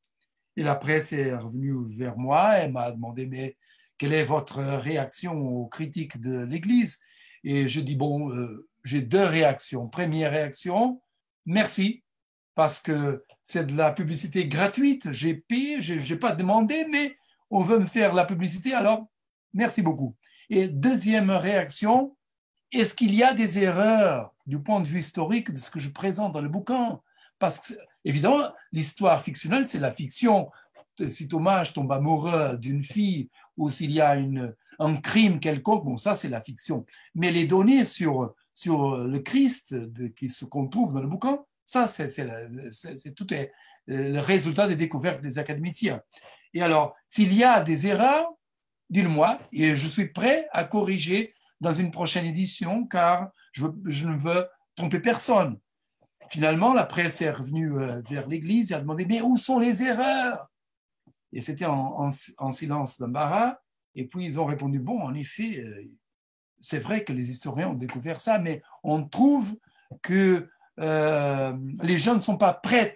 et la presse est revenue vers moi, elle m'a demandé, mais quelle est votre réaction aux critiques de l'Église? Et je dis, bon, j'ai deux réactions. Première réaction, merci, parce que c'est de la publicité gratuite, j'ai payé, je n'ai pas demandé, mais on veut me faire la publicité, alors merci beaucoup. Et deuxième réaction, est-ce qu'il y a des erreurs du point de vue historique de ce que je présente dans le bouquin? Parce que, évidemment, l'histoire fictionnelle, c'est la fiction. Si Thomas tombe amoureux d'une fille ou s'il y a un crime quelconque, bon, ça, c'est la fiction. Mais les données sur le Christ qu'on trouve dans le bouquin, ça, tout est le résultat des découvertes des académiciens. Et alors, s'il y a des erreurs, dis-le-moi, et je suis prêt à corriger dans une prochaine édition, car je ne veux tromper personne. Finalement, la presse est revenue vers l'Église et a demandé, mais où sont les erreurs? Et c'était en silence d'embarras. Et puis, ils ont répondu, bon, en effet, c'est vrai que les historiens ont découvert ça, mais on trouve que les gens ne sont pas prêts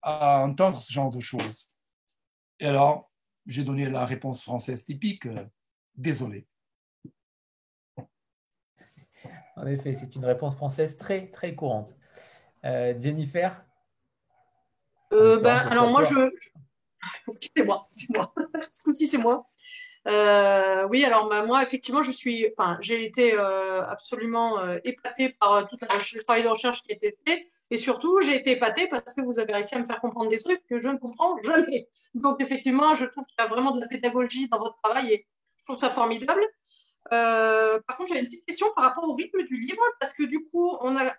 à entendre ce genre de choses. Et alors, j'ai donné la réponse française typique, désolé. En effet, c'est une réponse française très, très courante. Jennifer? Alors moi, c'est moi, c'est moi. Ce coup-ci, c'est moi. Oui, alors moi, effectivement, j'ai été absolument épatée par tout le travail de recherche qui a été fait. Et surtout, j'ai été épatée parce que vous avez réussi à me faire comprendre des trucs que je ne comprends jamais. Donc, effectivement, je trouve qu'il y a vraiment de la pédagogie dans votre travail et je trouve ça formidable. Par contre, j'avais une petite question par rapport au rythme du livre, parce que du coup, on a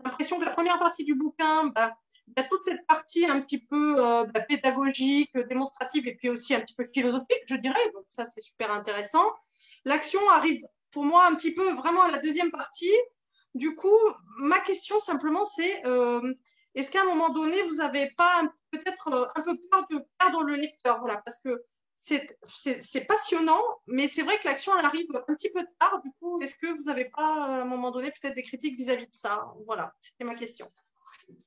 l'impression que la première partie du bouquin, il y a toute cette partie un petit peu pédagogique, démonstrative, et puis aussi un petit peu philosophique, je dirais. Donc ça, c'est super intéressant. L'action arrive pour moi un petit peu vraiment à la deuxième partie. Du coup, ma question simplement, c'est est-ce qu'à un moment donné, vous n'avez pas peut-être un peu peur de perdre le lecteur? Voilà, parce que c'est passionnant, mais c'est vrai que l'action, elle arrive un petit peu tard. Du coup, est-ce que vous n'avez pas, à un moment donné, peut-être des critiques vis-à-vis de ça? Voilà, c'était ma question.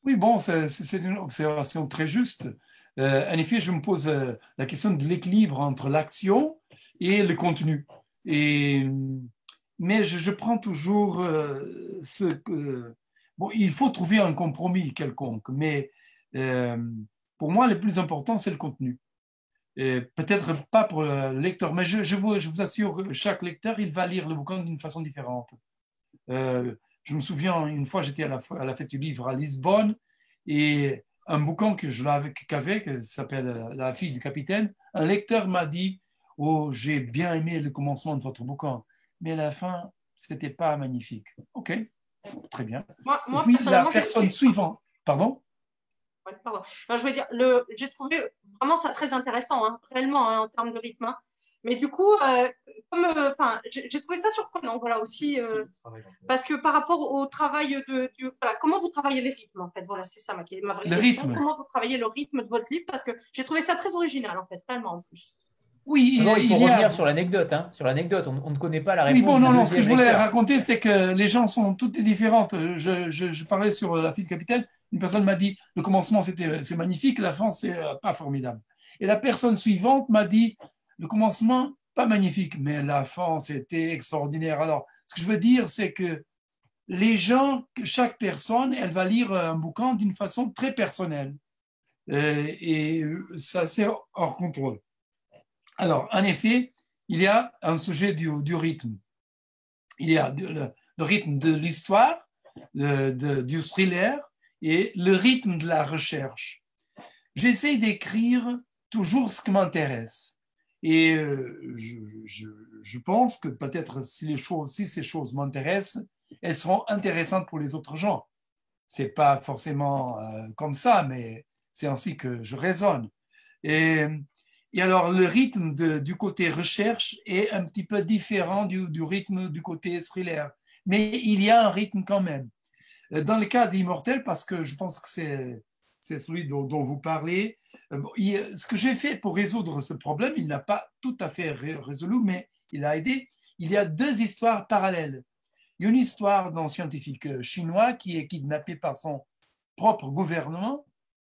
Oui, bon, c'est une observation très juste. En effet, je me pose la question de l'équilibre entre l'action et le contenu. Mais je prends toujours ce que... Bon, il faut trouver un compromis quelconque, mais pour moi, le plus important, c'est le contenu. Peut-être pas pour le lecteur, mais je vous assure, chaque lecteur, il va lire le bouquin d'une façon différente. Je me souviens, une fois, j'étais à la fête du livre à Lisbonne et un bouquin que qu'avais, qui s'appelle La fille du capitaine, un lecteur m'a dit « Oh, j'ai bien aimé le commencement de votre bouquin, mais la fin, c'était pas magnifique. » Ok, très bien. Et puis la personne suivante, pardon? Ouais, pardon. Non, je veux dire, j'ai trouvé vraiment ça très intéressant, hein, réellement, hein, en termes de rythme. Hein. Mais du coup, j'ai trouvé ça surprenant, voilà aussi, parce que par rapport au travail voilà, comment vous travaillez les rythmes, en fait, voilà, c'est ça ma vraie le question. rythme. Comment vous travaillez le rythme de votre livre, parce que j'ai trouvé ça très original, en fait, réellement, en plus. Oui, non, il faut revenir sur l'anecdote. Hein. Sur l'anecdote, on ne connaît pas la réponse. Oui, bon, non, ce que je voulais lecteur. raconter, c'est que les gens sont toutes différentes. Je parlais sur La fille du capitaine. Une personne m'a dit le commencement c'est magnifique, la fin c'est pas formidable. Et la personne suivante m'a dit le commencement pas magnifique, mais la fin c'était extraordinaire. Alors, ce que je veux dire, c'est que les gens, chaque personne, elle va lire un bouquin d'une façon très personnelle. Et ça c'est hors contrôle. Alors, en effet, il y a un sujet du rythme. Il y a le rythme de l'histoire, du thriller et le rythme de la recherche. J'essaie d'écrire toujours ce qui m'intéresse. Et je pense que peut-être si ces choses m'intéressent, elles seront intéressantes pour les autres gens. Ce n'est pas forcément comme ça, mais c'est ainsi que je raisonne. Et alors, le rythme du côté recherche est un petit peu différent du rythme du côté thriller. Mais il y a un rythme quand même. Dans le cas d'Immortel, parce que je pense que c'est celui dont vous parlez, ce que j'ai fait pour résoudre ce problème, il n'a pas tout à fait résolu, mais il a aidé. Il y a deux histoires parallèles. Il y a une histoire d'un scientifique chinois qui est kidnappé par son propre gouvernement.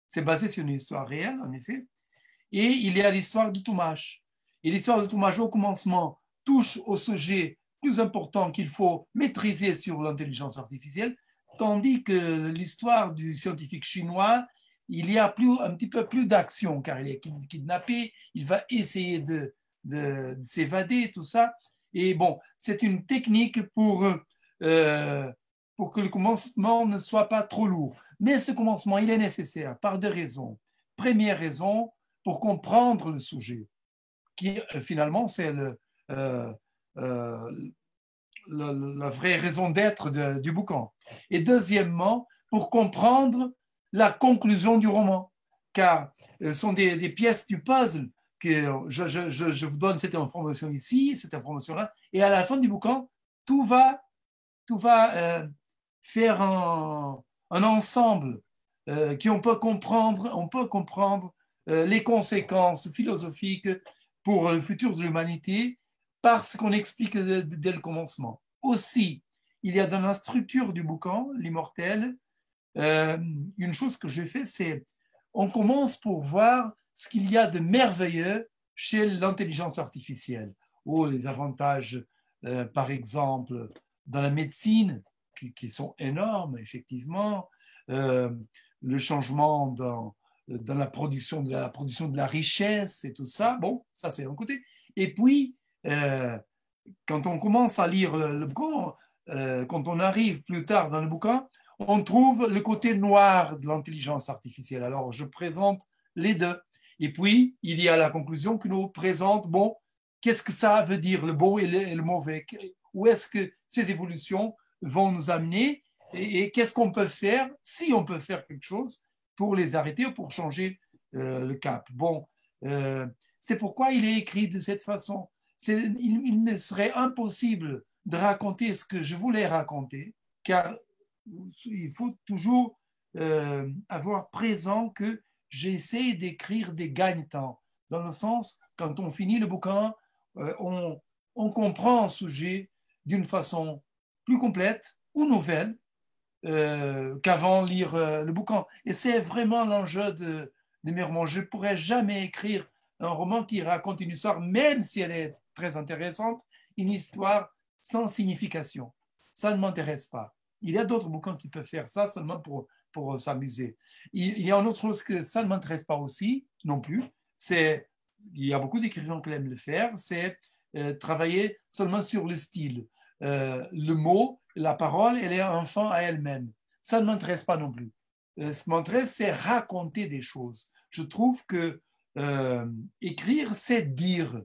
C'est basé sur une histoire réelle, en effet. Et il y a l'histoire de Toumache. Et l'histoire de Toumache, au commencement, touche au sujet plus important qu'il faut maîtriser sur l'intelligence artificielle, tandis que l'histoire du scientifique chinois, il y a un petit peu plus d'action, car il est kidnappé, il va essayer de s'évader, tout ça. Et bon, c'est une technique pour que le commencement ne soit pas trop lourd. Mais ce commencement, il est nécessaire par deux raisons. Première raison, pour comprendre le sujet, qui finalement c'est la vraie raison d'être du bouquin. Et deuxièmement, pour comprendre la conclusion du roman, car ce sont des pièces du puzzle que je vous donne cette information ici, cette information-là, et à la fin du bouquin, tout va faire un ensemble qu'on peut comprendre les conséquences philosophiques pour le futur de l'humanité parce qu'on explique dès le commencement. Aussi, il y a dans la structure du bouquin, L'Immortel, une chose que j'ai fait, c'est on commence pour voir ce qu'il y a de merveilleux chez l'intelligence artificielle, ou les avantages, par exemple, dans la médecine, qui sont énormes, effectivement, le changement dans la production de la richesse et tout ça. Bon, ça c'est d'un côté. Et puis, quand on commence à lire le bouquin, quand on arrive plus tard dans le bouquin, on trouve le côté noir de l'intelligence artificielle. Alors, je présente les deux. Et puis, il y a la conclusion qui nous présente, bon, qu'est-ce que ça veut dire, le bon et le mauvais? Où est-ce que ces évolutions vont nous amener? Et qu'est-ce qu'on peut faire, si on peut faire quelque chose, pour les arrêter ou pour changer le cap? Bon, c'est pourquoi il est écrit de cette façon. Il me serait impossible de raconter ce que je voulais raconter, car il faut toujours avoir présent que j'essaie d'écrire des gagne-temps, dans le sens, quand on finit le bouquin, on comprend un sujet d'une façon plus complète ou nouvelle qu'avant lire le bouquin. Et c'est vraiment l'enjeu de mes romans. Je ne pourrais jamais écrire un roman qui raconte une histoire, même si elle est très intéressante, une histoire sans signification. Ça ne m'intéresse pas. Il y a d'autres bouquins qui peuvent faire ça seulement pour s'amuser. Il y a une autre chose que ça ne m'intéresse pas aussi, non plus. Il y a beaucoup d'écrivains qui aiment le faire, c'est travailler seulement sur le style. Le mot, la parole, elle est un fin à elle-même. Ça ne m'intéresse pas non plus. Ce qui m'intéresse, c'est raconter des choses. Je trouve que écrire, c'est dire.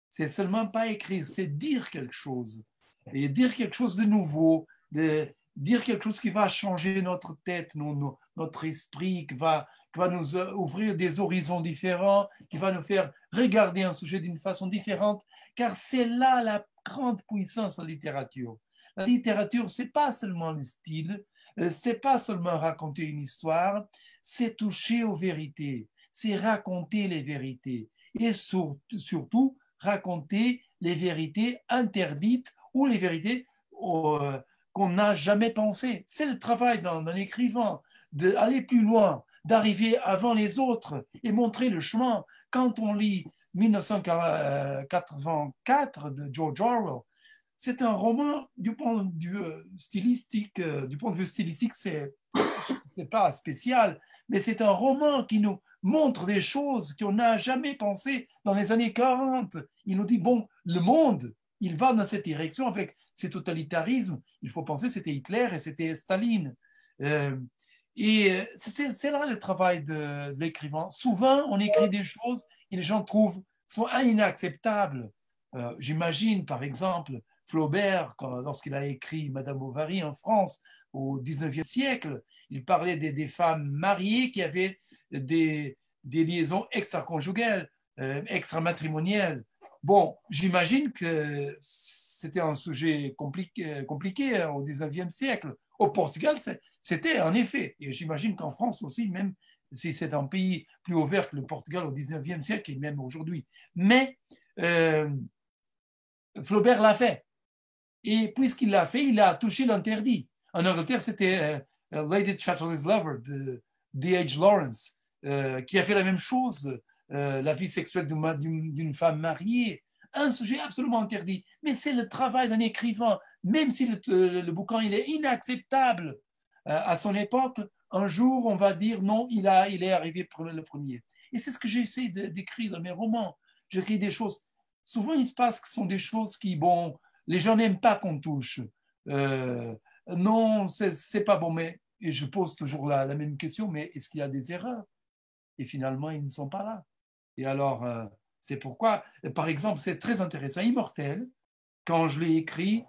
C'est seulement pas écrire, c'est dire quelque chose. Et dire quelque chose de nouveau, dire quelque chose qui va changer notre tête, notre esprit, qui va nous ouvrir des horizons différents, qui va nous faire regarder un sujet d'une façon différente, car c'est là la grande puissance de la littérature. La littérature, c'est pas seulement le style, c'est pas seulement raconter une histoire, c'est toucher aux vérités, c'est raconter les vérités et surtout raconter les vérités interdites ou les vérités qu'on n'a jamais pensées. C'est le travail d'un écrivain d'aller plus loin, d'arriver avant les autres et montrer le chemin. Quand on lit 1984 de George Orwell, c'est un roman du point de vue stylistique, c'est pas spécial, mais c'est un roman qui nous montre des choses qu'on n'a jamais pensées dans les années 40. Il nous dit, bon, le monde, il va dans cette direction avec ces totalitarismes. Il faut penser que c'était Hitler et c'était Staline. Et c'est là le travail de l'écrivain. Souvent, on écrit des choses et les gens sont inacceptables. J'imagine, par exemple, Flaubert, lorsqu'il a écrit Madame Bovary en France au XIXe siècle, il parlait des femmes mariées qui avaient des liaisons extra-conjugales, extra-matrimoniales. Bon, j'imagine que c'était un sujet compliqué au XIXe siècle. Au Portugal, c'était en effet. Et j'imagine qu'en France aussi, même si c'est un pays plus ouvert que le Portugal au XIXe siècle et même aujourd'hui. Mais Flaubert l'a fait. Et puisqu'il l'a fait, il a touché l'interdit. En Angleterre, c'était Lady Chatterley's Lover de D.H. Lawrence, qui a fait la même chose, la vie sexuelle d'une femme mariée. Un sujet absolument interdit. Mais c'est le travail d'un écrivain. Même si le bouquin il est inacceptable à son époque, un jour, on va dire non, il est arrivé le premier. Et c'est ce que j'essaie d'écrire dans mes romans. J'écris des choses. Souvent, il se passe que ce sont des choses qui, bon, les gens n'aiment pas qu'on touche. Non, c'est pas bon. Mais, et je pose toujours la même question, mais est-ce qu'il y a des erreurs? Et finalement, ils ne sont pas là. Et alors, c'est pourquoi, par exemple, c'est très intéressant. Immortel, quand je l'ai écrit,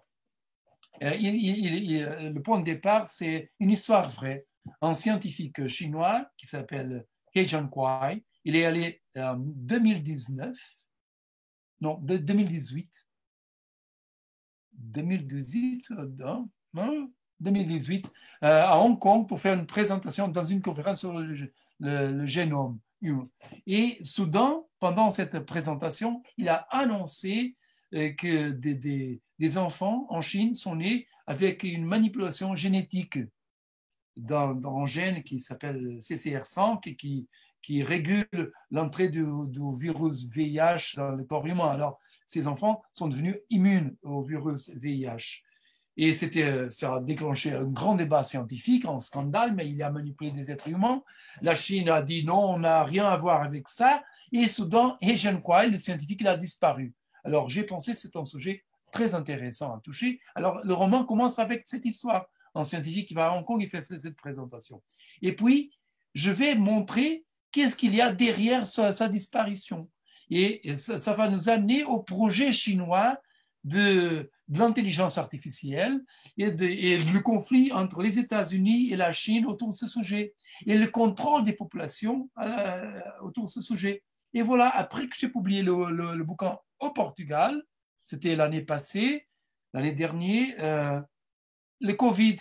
le point de départ, c'est une histoire vraie. Un scientifique chinois qui s'appelle He Jiankui, il est allé en 2018 à Hong Kong pour faire une présentation dans une conférence sur le génome humain. Et soudain, pendant cette présentation, il a annoncé que des enfants en Chine sont nés avec une manipulation génétique d'un gène qui s'appelle CCR5 et qui régule l'entrée du virus VIH dans le corps humain. Alors, ces enfants sont devenus immunes au virus VIH. Et ça a déclenché un grand débat scientifique, un scandale, mais il a manipulé des êtres humains. La Chine a dit non, on n'a rien à voir avec ça. Et soudain, He Jiankui, le scientifique, il a disparu. Alors j'ai pensé que c'est un sujet très intéressant à toucher. Alors le roman commence avec cette histoire. Un scientifique qui va à Hong Kong, il fait cette présentation. Et puis, je vais montrer qu'est-ce qu'il y a derrière sa disparition. Et ça va nous amener au projet chinois de l'intelligence artificielle et le conflit entre les États-Unis et la Chine autour de ce sujet et le contrôle des populations autour de ce sujet. Et voilà, après que j'ai publié le bouquin au Portugal, c'était l'année passée, l'année dernière, le Covid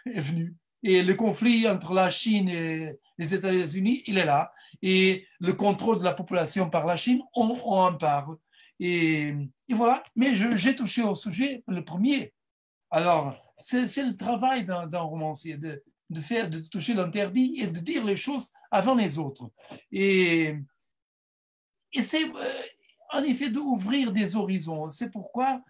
est venu. Et le conflit entre la Chine et les États-Unis, il est là. Et le contrôle de la population par la Chine, on en parle. Et voilà. Mais j'ai touché au sujet le premier. Alors, c'est le travail d'un romancier, de toucher l'interdit et de dire les choses avant les autres. Et c'est en effet d'ouvrir des horizons. C'est pourquoi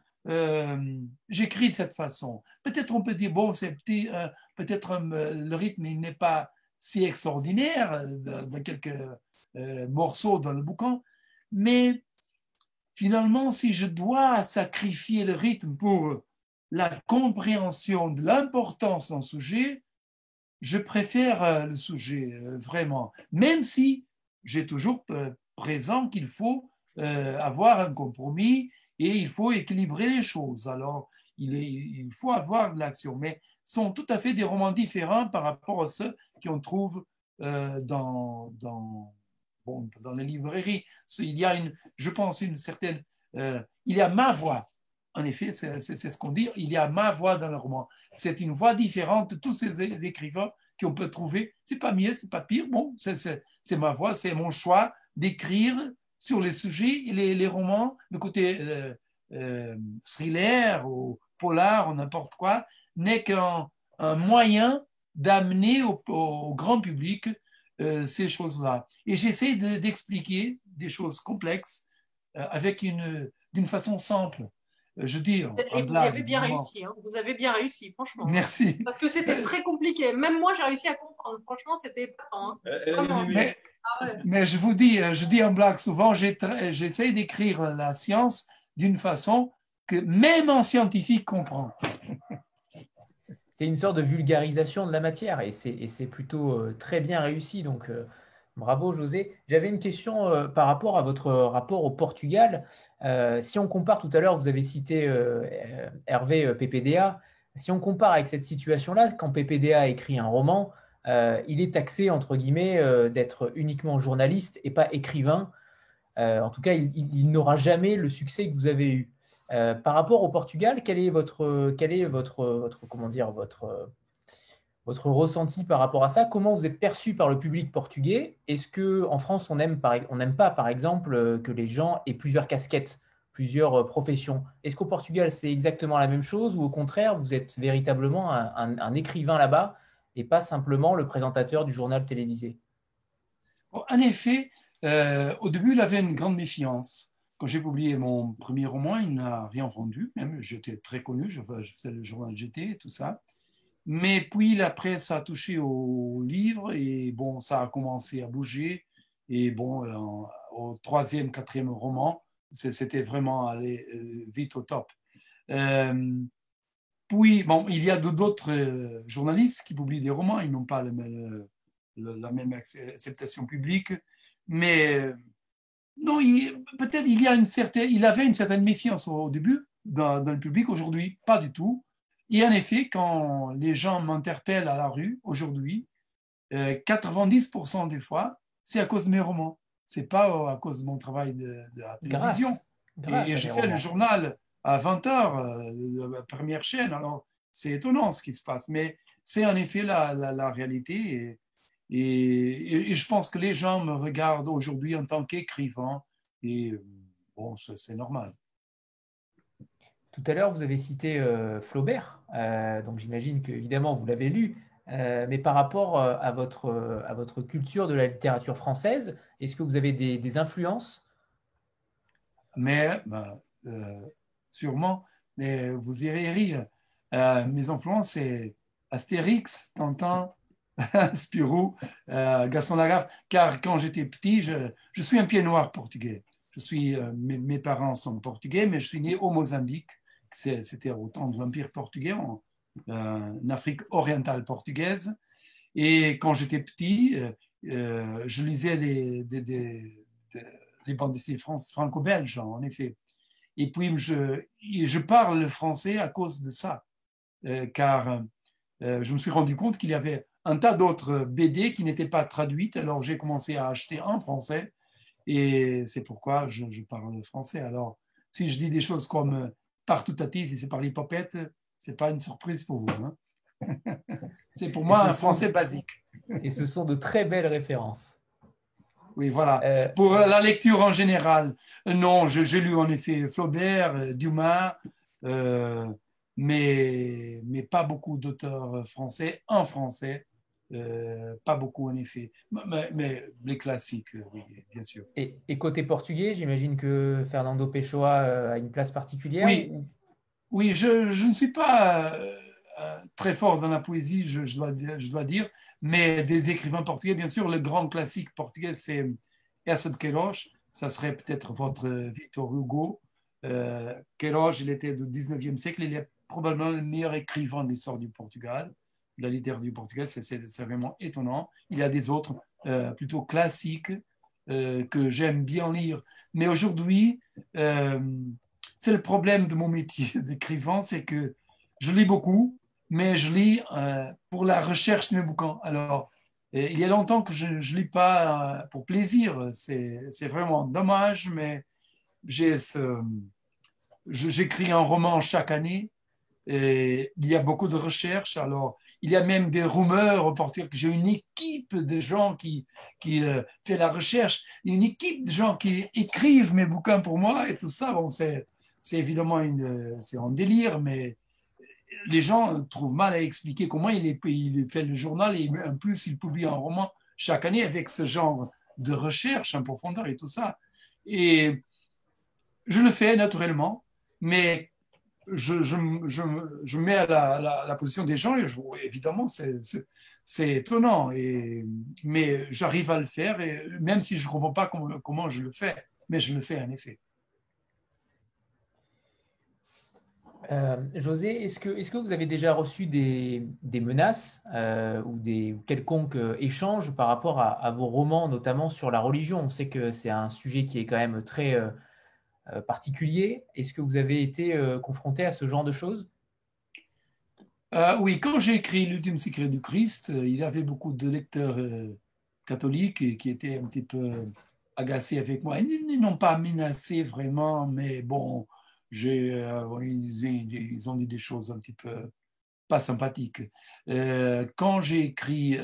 j'écris de cette façon. Peut-être on peut dire, bon, c'est petit, peut-être le rythme n'est pas si extraordinaire dans quelques morceaux dans le bouquin, mais finalement, si je dois sacrifier le rythme pour la compréhension de l'importance d'un sujet, je préfère le sujet, vraiment, même si j'ai toujours présent qu'il faut avoir un compromis et il faut équilibrer les choses. Alors, il faut avoir de l'action, mais sont tout à fait des romans différents par rapport à ceux qu'on trouve dans les librairies. Il y a, je pense, une certaine... il y a ma voix. En effet, c'est ce qu'on dit. Il y a ma voix dans le roman. C'est une voix différente de tous ces écrivains qu'on peut trouver. C'est pas mieux, c'est pas pire. Bon, c'est ma voix, c'est mon choix d'écrire sur les sujets, les romans, le côté thriller ou polar ou n'importe quoi, n'est qu'un moyen d'amener au grand public ces choses-là. Et j'essaie d'expliquer des choses complexes d'une façon simple. Je dis, et vous avez bien réussi, hein. Vous avez bien réussi, franchement. Merci. Parce que c'était très compliqué. Même moi, j'ai réussi à comprendre. Franchement, c'était épatant. Hein. Mais je vous dis, je dis en blague souvent, j'essaie d'écrire la science d'une façon que même un scientifique comprend. C'est une sorte de vulgarisation de la matière et c'est plutôt très bien réussi. Donc, bravo José. J'avais une question par rapport à votre rapport au Portugal. Si on compare, tout à l'heure, vous avez cité Hervé PPDA. Si on compare avec cette situation-là, quand PPDA écrit un roman, il est taxé, entre guillemets, d'être uniquement journaliste et pas écrivain. En tout cas, il n'aura jamais le succès que vous avez eu. Par rapport au Portugal, quel est votre ressenti par rapport à ça? Comment vous êtes perçu par le public portugais? Est-ce qu'en France, on n'aime pas, par exemple, que les gens aient plusieurs casquettes, plusieurs professions? Est-ce qu'au Portugal, c'est exactement la même chose ou au contraire, vous êtes véritablement un écrivain là-bas et pas simplement le présentateur du journal télévisé? En effet, au début, il avait une grande méfiance. Quand j'ai publié mon premier roman, il n'a rien vendu. Même j'étais très connu, je faisais le journal GT et tout ça. Mais puis la presse a touché au livre et bon, ça a commencé à bouger. Et bon, au troisième, quatrième roman, c'était vraiment aller vite au top. Puis, bon, il y a d'autres journalistes qui publient des romans, ils n'ont pas la même acceptation publique, mais non, peut-être il avait une certaine méfiance au début dans le public. Aujourd'hui, pas du tout. Et en effet, quand les gens m'interpellent à la rue aujourd'hui, 90% des fois, c'est à cause de mes romans. C'est pas à cause de mon travail de la télévision. Et je fais le journal à 20h, la première chaîne. Alors, c'est étonnant ce qui se passe. Mais c'est en effet la réalité. Et je pense que les gens me regardent aujourd'hui en tant qu'écrivain. Et bon, c'est normal. Tout à l'heure, vous avez cité Flaubert. Donc, j'imagine qu'évidemment, vous l'avez lu. Mais par rapport à votre culture de la littérature française, est-ce que vous avez des influences? Mais sûrement, mais vous irez rire. Mes influences, c'est Astérix, Tintin, Spirou, Gaston Lagaffe, car quand j'étais petit, je suis un pied noir portugais. Mes parents sont portugais, mais je suis né au Mozambique. C'était au temps de l'Empire portugais, en Afrique orientale portugaise. Et quand j'étais petit, je lisais les bandes dessinées franco-belges, en effet. Et puis, je parle le français à cause de ça, car je me suis rendu compte qu'il y avait un tas d'autres BD qui n'étaient pas traduites. Alors, j'ai commencé à acheter en français et c'est pourquoi je parle français. Alors, si je dis des choses comme partout à si c'est par les popettes, ce n'est pas une surprise pour vous. Hein. C'est pour moi un français basique. Et ce sont de très belles références. Oui, voilà. Pour la lecture en général, non, j'ai lu en effet Flaubert, Dumas, mais pas beaucoup d'auteurs français en français. Pas beaucoup en effet, mais les classiques, oui, bien sûr. Et côté portugais, j'imagine que Fernando Pessoa a une place particulière. Oui, je ne suis pas très fort dans la poésie, je dois dire, mais des écrivains portugais, bien sûr, le grand classique portugais, c'est Eça de Queiroz, ça serait peut-être votre Victor Hugo. Queiroz, il était du 19e siècle, il est probablement le meilleur écrivain de l'histoire du Portugal. La littérature du portugais, c'est vraiment étonnant. Il y a des autres plutôt classiques que j'aime bien lire. Mais aujourd'hui, c'est le problème de mon métier d'écrivain, c'est que je lis beaucoup, mais je lis pour la recherche de mes bouquins. Alors, il y a longtemps que je ne lis pas pour plaisir. C'est vraiment dommage, mais j'écris un roman chaque année. Et il y a beaucoup de recherches. Alors, il y a même des rumeurs au Portugal que j'ai une équipe de gens qui fait la recherche, une équipe de gens qui écrivent mes bouquins pour moi et tout ça. Bon, c'est évidemment c'est un délire, mais les gens trouvent mal à expliquer comment il fait le journal et en plus il publie un roman chaque année avec ce genre de recherche en profondeur et tout ça. Et je le fais naturellement, mais je mets à la position des gens et évidemment c'est étonnant, mais j'arrive à le faire, et même si je ne comprends pas comment je le fais, mais je le fais en effet. José, est-ce que vous avez déjà reçu des menaces ou quelconques échanges par rapport à vos romans, notamment sur la religion? On sait que c'est un sujet qui est quand même très particulier. Est-ce que vous avez été confronté à ce genre de choses? Oui, quand j'ai écrit L'ultime secret du Christ, il y avait beaucoup de lecteurs catholiques qui étaient un petit peu agacés avec moi. Ils n'ont pas menacé vraiment, mais bon, ils ont dit des choses un petit peu pas sympathiques. Quand j'ai écrit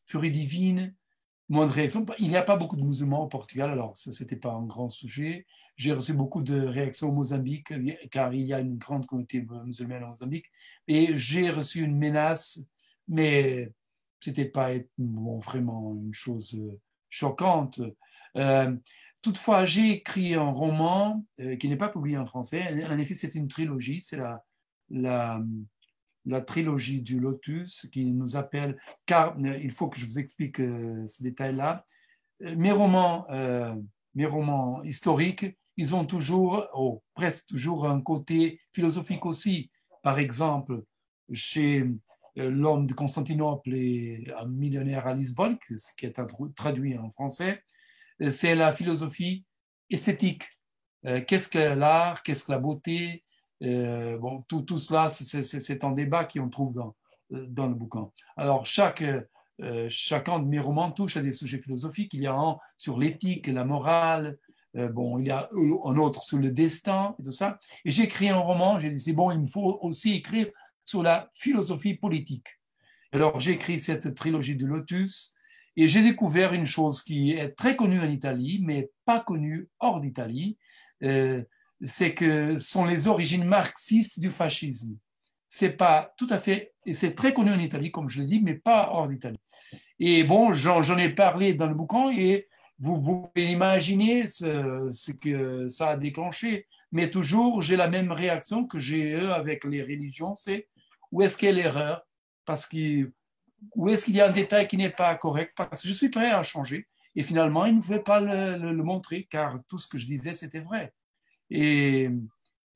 Furie divine, moins de réactions. Il n'y a pas beaucoup de musulmans au Portugal, alors ce n'était pas un grand sujet. J'ai reçu beaucoup de réactions au Mozambique, car il y a une grande communauté musulmane au Mozambique. Et j'ai reçu une menace, mais ce n'était pas vraiment une chose choquante. Toutefois, j'ai écrit un roman qui n'est pas publié en français. En effet, c'est une trilogie. C'est la trilogie du Lotus qui nous appelle, car il faut que je vous explique ce détail-là. Mes romans historiques, ils ont toujours, presque toujours, un côté philosophique aussi. Par exemple, chez L'homme de Constantinople et un millionnaire à Lisbonne, qui est traduit en français, c'est la philosophie esthétique. Qu'est-ce que l'art, qu'est-ce que la beauté? Tout cela, c'est un débat qu'on trouve dans le bouquin. Alors, chacun de mes romans touche à des sujets philosophiques. Il y a un sur l'éthique et la morale. Il y a un autre sur le destin et tout ça. Et j'ai écrit un roman, j'ai dit, c'est bon, il me faut aussi écrire sur la philosophie politique. Alors, j'ai écrit cette trilogie du Lotus et j'ai découvert une chose qui est très connue en Italie, mais pas connue hors d'Italie. C'est que sont les origines marxistes du fascisme. C'est pas tout à fait, et c'est très connu en Italie, comme je l'ai dit, mais pas hors d'Italie. Et bon, j'en ai parlé dans le bouquin et vous pouvez imaginer ce que ça a déclenché. Mais toujours, j'ai la même réaction que j'ai eu avec les religions, c'est où est-ce qu'il y a l'erreur? Parce que, où est-ce qu'il y a un détail qui n'est pas correct? Parce que je suis prêt à changer. Et finalement, il ne pouvait pas le montrer, car tout ce que je disais, c'était vrai. Et,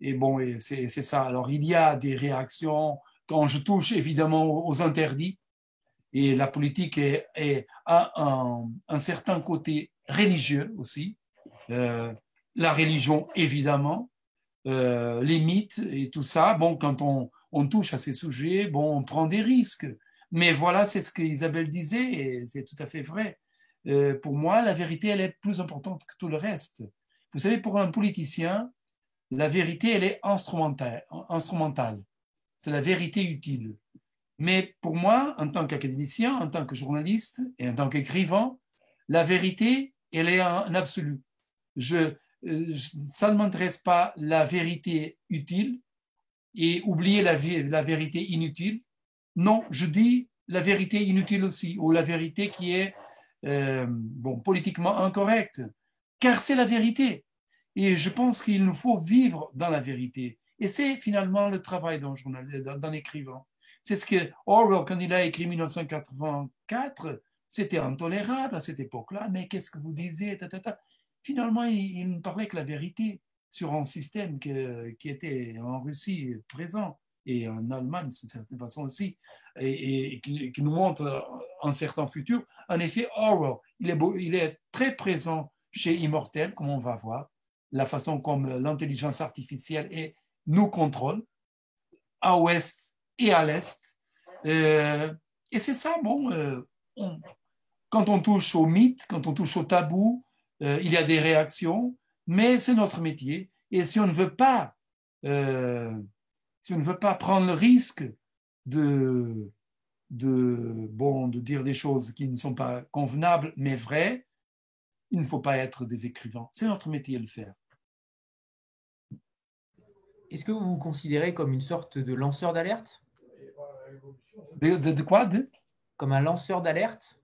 et bon, c'est ça. Alors, il y a des réactions quand je touche évidemment aux interdits. Et la politique a un certain côté religieux aussi. La religion, évidemment, les mythes et tout ça. Bon, quand on touche à ces sujets, bon, on prend des risques. Mais voilà, c'est ce qu'Isabelle disait et c'est tout à fait vrai. Pour moi, la vérité, elle est plus importante que tout le reste. Vous savez, pour un politicien, la vérité, elle est instrumentale. C'est la vérité utile. Mais pour moi, en tant qu'académicien, en tant que journaliste et en tant qu'écrivain, la vérité, elle est un absolu. Ça ne m'intéresse pas la vérité utile et oublier la vérité inutile. Non, je dis la vérité inutile aussi, ou la vérité qui est politiquement incorrecte, car c'est la vérité. Et je pense qu'il nous faut vivre dans la vérité. Et c'est finalement le travail d'un écrivain. C'est ce que Orwell, quand il a écrit 1984, c'était intolérable à cette époque-là, mais qu'est-ce que vous disiez? Finalement, il ne parlait que la vérité sur un système qui était en Russie présent et en Allemagne, d'une certaine façon aussi, et qui nous montre un certain futur. En effet, Orwell, il est très présent chez Immortel, comme on va voir, la façon comme l'intelligence artificielle nous contrôle, à l'ouest et à l'est. Et c'est ça, bon, quand on touche au mythe, quand on touche au tabou, il y a des réactions, mais c'est notre métier. Et si on ne veut pas prendre le risque de dire des choses qui ne sont pas convenables, mais vraies, il ne faut pas être des écrivains. C'est notre métier de le faire. Est-ce que vous vous considérez comme une sorte de lanceur d'alerte? De quoi? Comme un lanceur d'alerte?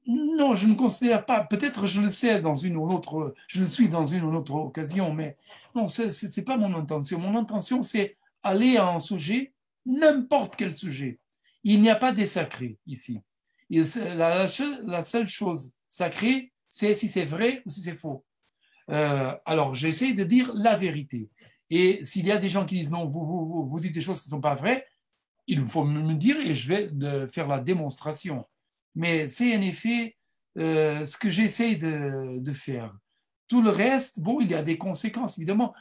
Non, je ne considère pas. Peut-être je le sais je le suis dans une ou autre occasion, mais non, c'est pas mon intention. Mon intention, c'est aller à un sujet, n'importe quel sujet. Il n'y a pas des sacrés ici. La seule chose sacrée, c'est si c'est vrai ou si c'est faux. Alors, j'essaie de dire la vérité. Et s'il y a des gens qui disent non, vous dites des choses qui ne sont pas vraies, il faut me dire et je vais faire la démonstration. Mais c'est en effet ce que j'essaie de faire. Tout le reste, bon, il y a des conséquences, évidemment.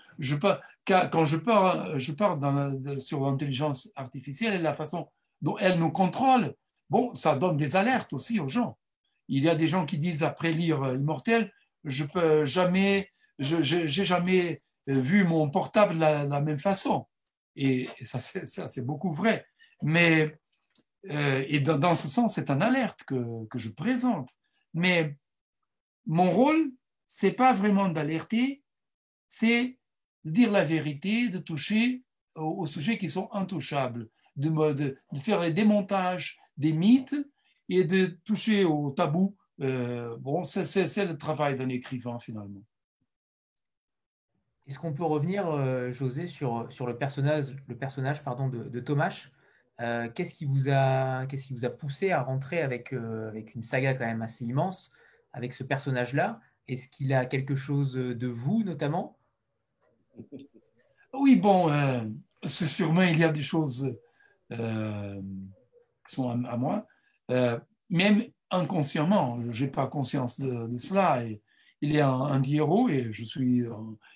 Quand je parle sur l'intelligence artificielle et la façon dont elle nous contrôle, bon, ça donne des alertes aussi aux gens. Il y a des gens qui disent, après lire Immortel, j'ai jamais vu mon portable de la même façon. Et ça, c'est beaucoup vrai. Mais et dans ce sens, c'est une alerte que je présente. Mais mon rôle, c'est pas vraiment d'alerter, c'est de dire la vérité, de toucher aux sujets qui sont intouchables, de faire les démontages des mythes et de toucher aux tabous. Bon, c'est le travail d'un écrivain finalement. Est-ce qu'on peut revenir, José, sur le personnage de Thomas? Qu'est-ce qui vous a poussé à rentrer avec une saga quand même assez immense, avec ce personnage-là? Est-ce qu'il a quelque chose de vous, notamment? Oui, bon, sûrement il y a des choses qui sont à moi. Même inconsciemment, je n'ai pas conscience de cela. Et il est un héros et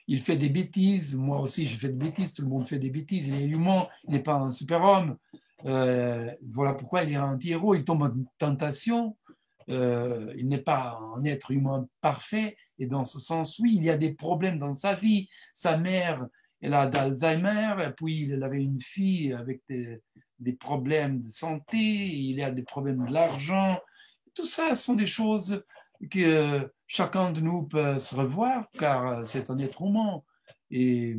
il fait des bêtises. Moi aussi, je fais des bêtises. Tout le monde fait des bêtises. Il est humain, il n'est pas un super-homme. Voilà pourquoi il est un anti-héros. Il tombe en tentation. Il n'est pas un être humain parfait. Et dans ce sens, oui, il y a des problèmes dans sa vie. Sa mère, elle a d'Alzheimer. Et puis, il avait une fille avec des problèmes de santé. Il a des problèmes de l'argent. Tout ça sont des choses que chacun de nous peut se revoir, car c'est un être humain. Et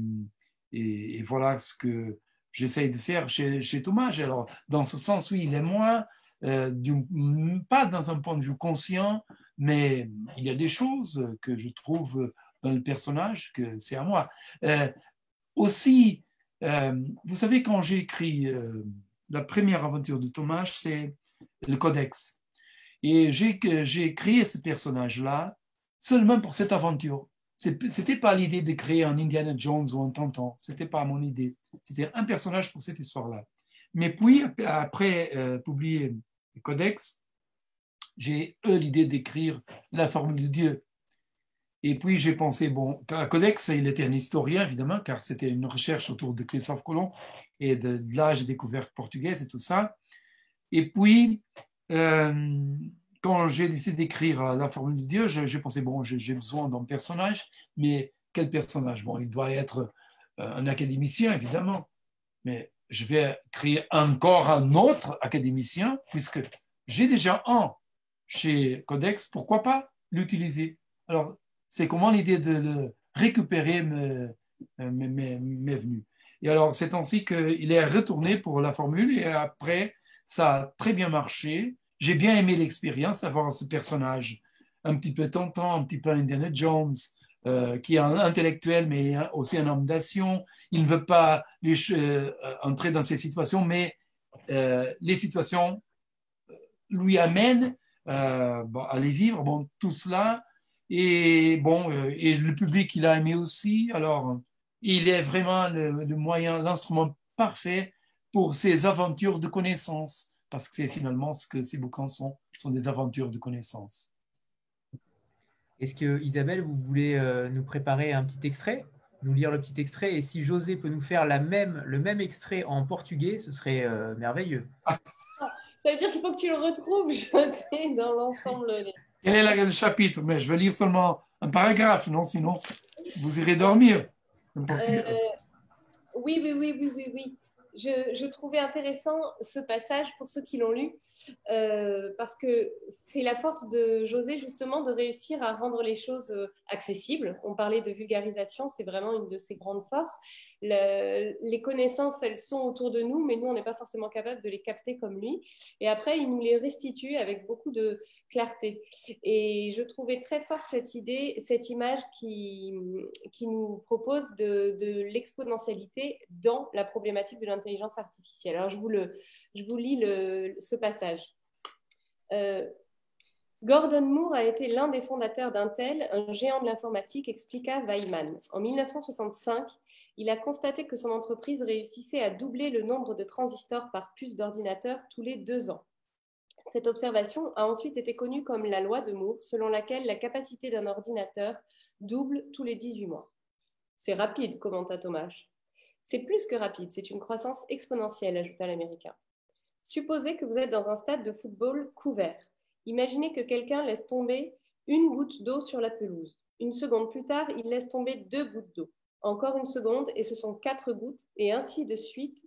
voilà ce que j'essaye de faire chez Thomas. Alors, dans ce sens, oui, il est moi. pas dans un point de vue conscient, mais il y a des choses que je trouve dans le personnage que c'est à moi. Aussi, vous savez, quand j'ai écrit la première aventure de Thomas, c'est le Codex. Et j'ai créé ce personnage-là seulement pour cette aventure. Ce n'était pas l'idée de créer un Indiana Jones ou un Tintin. Ce n'était pas mon idée. C'était un personnage pour cette histoire-là. Mais puis, après publier le Codex, j'ai eu l'idée d'écrire la formule de Dieu. Et puis, j'ai pensé, bon, Codex, il était un historien, évidemment, car c'était une recherche autour de Christophe Colomb et de l'âge de découverte portugaise et tout ça. Et puis, quand j'ai décidé d'écrire la formule de Dieu, j'ai pensé, bon, j'ai besoin d'un personnage, mais quel personnage? Bon, il doit être un académicien, évidemment, mais je vais créer encore un autre académicien, puisque j'ai déjà un chez Codex, pourquoi pas l'utiliser? Alors, c'est comment l'idée de le récupérer m'est venue. Et alors, c'est ainsi qu'il est retourné pour la formule, et après, ça a très bien marché. J'ai bien aimé l'expérience d'avoir ce personnage un petit peu tentant, un petit peu Indiana Jones, qui est un intellectuel, mais aussi un homme d'action. Il ne veut pas entrer dans ces situations, mais les situations lui amènent à les vivre. Bon, tout cela. Et, bon, et le public, il a aimé aussi. Alors, il est vraiment le moyen, l'instrument parfait pour ces aventures de connaissances, parce que c'est finalement ce que ces bouquins sont des aventures de connaissances. Est-ce que, Isabelle, vous voulez nous préparer un petit extrait, nous lire le petit extrait, et si José peut nous faire le même extrait en portugais, ce serait merveilleux. Ça veut dire qu'il faut que tu le retrouves, José, dans l'ensemble. Quel est le chapitre? Mais je vais lire seulement un paragraphe, non? Sinon, vous irez dormir. Oui. Je trouvais intéressant ce passage pour ceux qui l'ont lu, parce que c'est la force de José, justement, de réussir à rendre les choses accessibles. On parlait de vulgarisation, c'est vraiment une de ses grandes forces. Les connaissances, elles sont autour de nous, mais nous, on n'est pas forcément capable de les capter comme lui. Et après, il nous les restitue avec beaucoup de clarté. Et je trouvais très forte cette idée, cette image qui nous propose de l'exponentialité dans la problématique de l'intelligence artificielle. Alors, je vous lis ce passage. Gordon Moore a été l'un des fondateurs d'Intel, un géant de l'informatique, expliqua Weiman. En 1965, il a constaté que son entreprise réussissait à doubler le nombre de transistors par puce d'ordinateur tous les 2 ans. Cette observation a ensuite été connue comme la loi de Moore, selon laquelle la capacité d'un ordinateur double tous les 18 mois. C'est rapide, commenta Thomas. C'est plus que rapide, c'est une croissance exponentielle, ajouta l'Américain. Supposez que vous êtes dans un stade de football couvert. Imaginez que quelqu'un laisse tomber une goutte d'eau sur la pelouse. Une seconde plus tard, il laisse tomber 2 gouttes d'eau. Encore une seconde, et ce sont 4 gouttes, et ainsi de suite,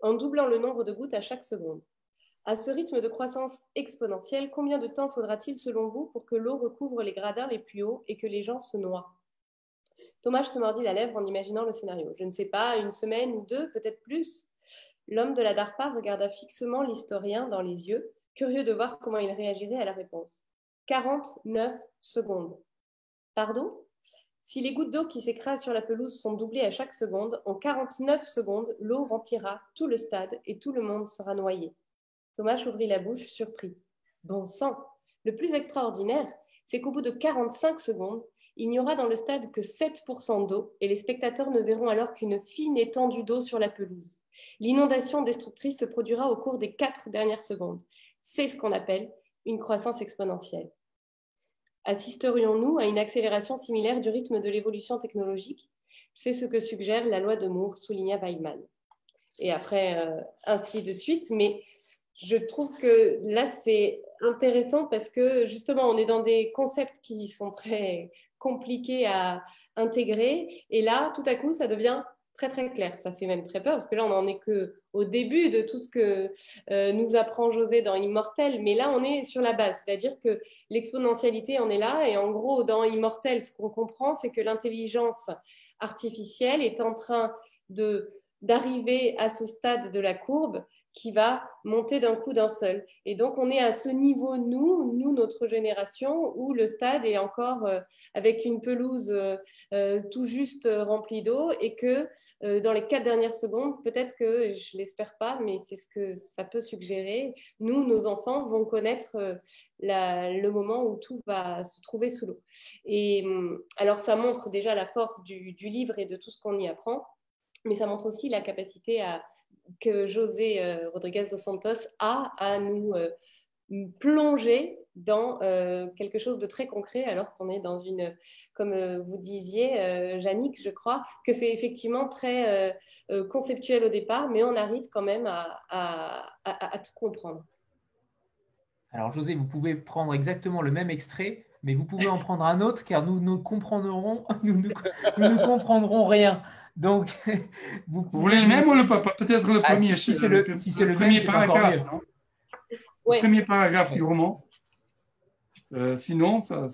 en doublant le nombre de gouttes à chaque seconde. À ce rythme de croissance exponentielle, combien de temps faudra-t-il selon vous pour que l'eau recouvre les gradins les plus hauts et que les gens se noient? Thomas se mordit la lèvre en imaginant le scénario. Je ne sais pas, 1 semaine ou 2, peut-être plus. L'homme de la DARPA regarda fixement l'historien dans les yeux, curieux de voir comment il réagirait à la réponse. 49 secondes. Pardon? Si les gouttes d'eau qui s'écrasent sur la pelouse sont doublées à chaque seconde, en 49 secondes, l'eau remplira tout le stade et tout le monde sera noyé. Thomas ouvrit la bouche, surpris. Bon sang! Le plus extraordinaire, c'est qu'au bout de 45 secondes, il n'y aura dans le stade que 7% d'eau et les spectateurs ne verront alors qu'une fine étendue d'eau sur la pelouse. L'inondation destructrice se produira au cours des 4 dernières secondes. C'est ce qu'on appelle une croissance exponentielle. Assisterions-nous à une accélération similaire du rythme de l'évolution technologique? C'est ce que suggère la loi de Moore, souligna Weiman. Et après, ainsi de suite, mais je trouve que là, c'est intéressant parce que justement, on est dans des concepts qui sont très compliqués à intégrer. Et là, tout à coup, ça devient très, très clair. Ça fait même très peur parce que là, on n'en est qu'au début de tout ce que nous apprend José dans Immortel. Mais là, on est sur la base. C'est-à-dire que l'exponentialité en est là. Et en gros, dans Immortel, ce qu'on comprend, c'est que l'intelligence artificielle est en train d'arriver à ce stade de la courbe qui va monter d'un coup d'un seul. Et donc, on est à ce niveau, nous, notre génération, où le stade est encore avec une pelouse tout juste remplie d'eau et que dans les 4 dernières secondes, peut-être que, je ne l'espère pas, mais c'est ce que ça peut suggérer, nous, nos enfants vont connaître le moment où tout va se trouver sous l'eau. Et alors, ça montre déjà la force du livre et de tout ce qu'on y apprend, mais ça montre aussi la capacité que José Rodriguez dos Santos a à nous plonger dans quelque chose de très concret, alors qu'on est dans une, comme vous disiez, Yannick, je crois, que c'est effectivement très conceptuel au départ, mais on arrive quand même à tout comprendre. Alors, José, vous pouvez prendre exactement le même extrait, mais vous pouvez en prendre un autre, car nous ne comprendrons, nous ne comprendrons rien. Donc, vous voulez le même ou peut-être le premier? Si c'est le premier même, paragraphe, non? Ouais. Le premier paragraphe du roman. Sinon, ça.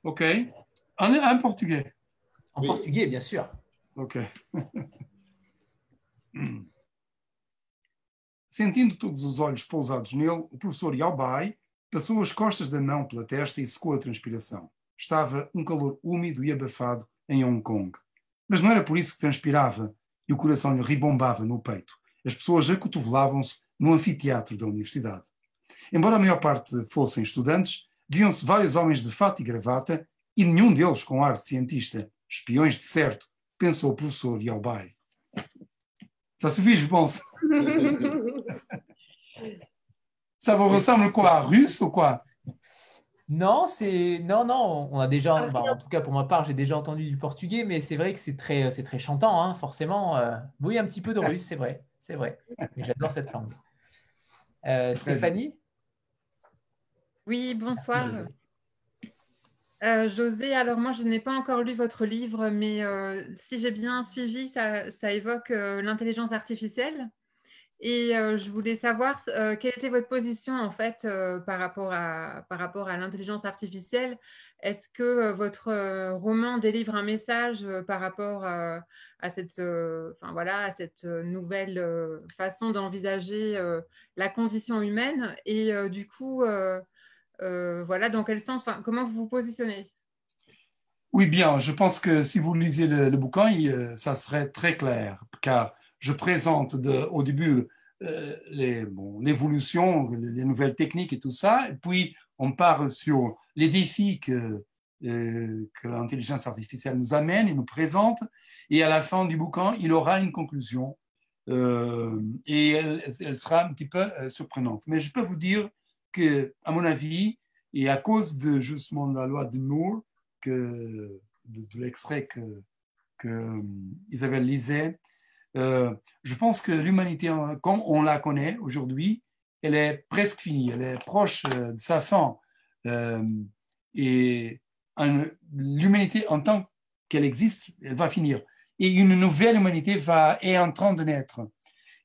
Ok. En portugais. En portugais, bien sûr. Ok. Sentindo todos os olhos pousados nele, o professor Yaobai passou as costas da mão pela testa e secou a transpiração. Estava um calor úmido e abafado em Hong Kong. Mas não era por isso que transpirava e o coração lhe ribombava no peito. As pessoas acotovelavam-se no anfiteatro da universidade. Embora a maior parte fossem estudantes, viam-se vários homens de fato e gravata e nenhum deles com ar de cientista. Espiões de certo, pensou o professor Yaobai. Ça suffit, je pense. Ça vous ressemble quoi, russe ou quoi? Non, non. On a déjà, en tout cas pour ma part, j'ai déjà entendu du portugais, mais c'est vrai que c'est très chantant, hein, forcément. Oui, un petit peu de russe, c'est vrai. Mais j'adore cette langue. Stéphanie? Oui, bonsoir. Merci, José, alors moi je n'ai pas encore lu votre livre, mais si j'ai bien suivi, ça évoque l'intelligence artificielle. Et je voulais savoir quelle était votre position en fait par rapport à l'intelligence artificielle. Est-ce que votre roman délivre un message par rapport à cette nouvelle façon d'envisager la condition humaine? Et du coup, dans quel sens, comment vous vous positionnez? Oui, bien, je pense que si vous lisez le bouquin, ça serait très clair, car je présente au début l'évolution, les nouvelles techniques et tout ça, et puis on parle sur les défis que l'intelligence artificielle nous amène et nous présente, et à la fin du bouquin, il aura une conclusion, et elle sera un petit peu surprenante. Mais je peux vous dire que, à mon avis, et à cause de justement la loi de Moore, de l'extrait que Isabelle lisait, je pense que l'humanité, comme on la connaît aujourd'hui, elle est presque finie, elle est proche de sa fin. Et l'humanité, en tant qu'elle existe, elle va finir. Et une nouvelle humanité est en train de naître.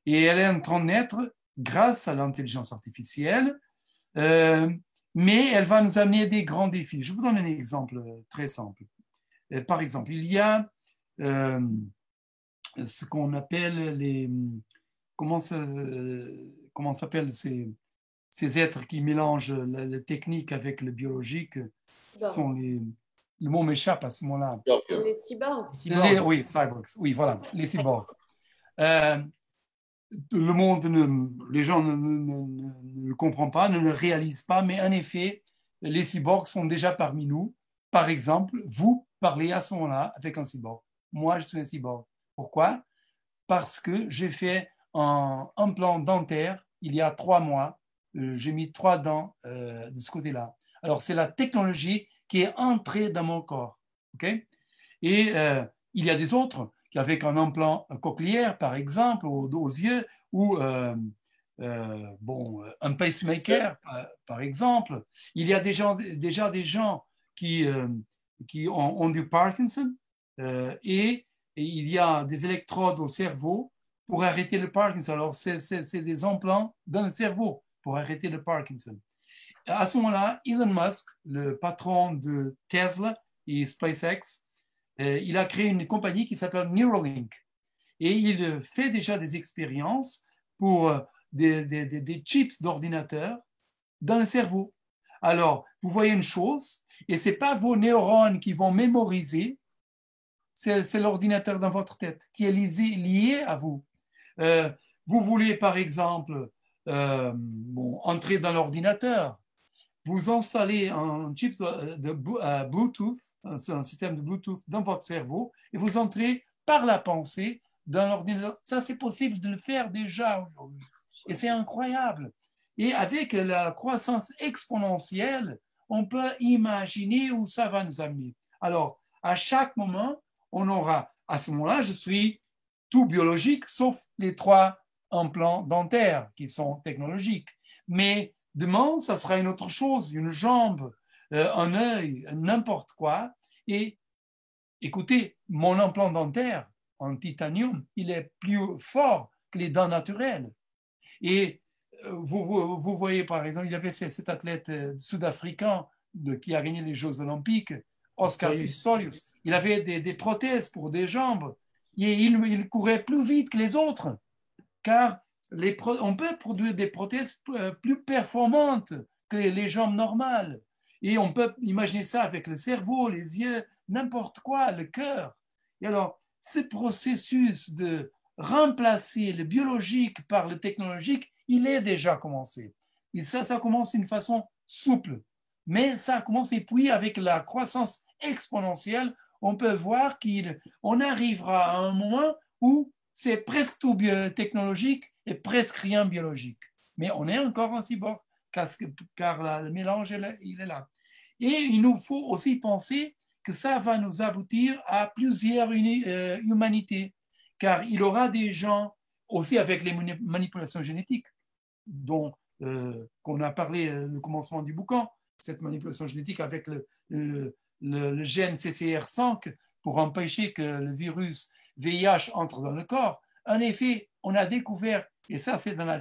Et elle est en train de naître grâce à l'intelligence artificielle, mais elle va nous amener des grands défis. Je vous donne un exemple très simple. Par exemple, il y a ce qu'on appelle comment s'appellent ces êtres qui mélangent la technique avec le biologique? Le mot m'échappe à ce moment-là. Les cyborgs. Oui, cyborgs. Oui, voilà, les cyborgs. Le monde, les gens ne le comprennent pas, ne le réalisent pas, mais en effet, les cyborgs sont déjà parmi nous. Par exemple, vous parlez à ce moment-là avec un cyborg. Moi, je suis un cyborg. Pourquoi? Parce que j'ai fait un implant dentaire il y a 3 mois. J'ai mis 3 dents de ce côté-là. Alors, c'est la technologie qui est entrée dans mon corps. Okay? Et il y a des autres qui, avec un implant cochléaire, par exemple, aux yeux, ou un pacemaker, par exemple. Il y a déjà des gens qui ont du Parkinson et il y a des électrodes au cerveau pour arrêter le Parkinson. Alors, c'est des implants dans le cerveau pour arrêter le Parkinson. À ce moment-là, Elon Musk, le patron de Tesla et SpaceX, il a créé une compagnie qui s'appelle Neuralink. Et il fait déjà des expériences pour des chips d'ordinateur dans le cerveau. Alors, vous voyez une chose, et ce n'est pas vos neurones qui vont mémoriser, c'est l'ordinateur dans votre tête qui est lié à vous. Vous voulez, par exemple, entrer dans l'ordinateur, vous installez un chip de Bluetooth, un système de Bluetooth dans votre cerveau, et vous entrez par la pensée dans l'ordinateur. Ça, c'est possible de le faire déjà aujourd'hui. Et c'est incroyable. Et avec la croissance exponentielle, on peut imaginer où ça va nous amener. Alors, à chaque moment, on aura, à ce moment-là, je suis tout biologique, sauf les 3 implants dentaires qui sont technologiques. Mais demain, ça sera une autre chose, une jambe, un œil, n'importe quoi. Et écoutez, mon implant dentaire en titanium, il est plus fort que les dents naturelles. Et vous voyez, par exemple, il y avait cet athlète sud-africain qui a gagné les Jeux Olympiques, Oscar Pistorius. Il avait des prothèses pour des jambes et il courait plus vite que les autres, car on peut produire des prothèses plus performantes que les jambes normales. Et on peut imaginer ça avec le cerveau, les yeux, n'importe quoi, le cœur. Et alors, ce processus de remplacer le biologique par le technologique, il est déjà commencé. Et ça commence d'une façon souple. Mais ça commence, et puis avec la croissance exponentielle, on peut voir qu'on arrivera à un moment où c'est presque tout technologique et presque rien biologique. Mais on est encore en cyborg, car le mélange, il est là. Et il nous faut aussi penser que ça va nous aboutir à plusieurs humanités, car il y aura des gens, aussi avec les manipulations génétiques, dont qu'on a parlé au commencement du bouquin, cette manipulation génétique avec le gène CCR5 pour empêcher que le virus VIH entre dans le corps. En effet, on a découvert, et ça c'est dans la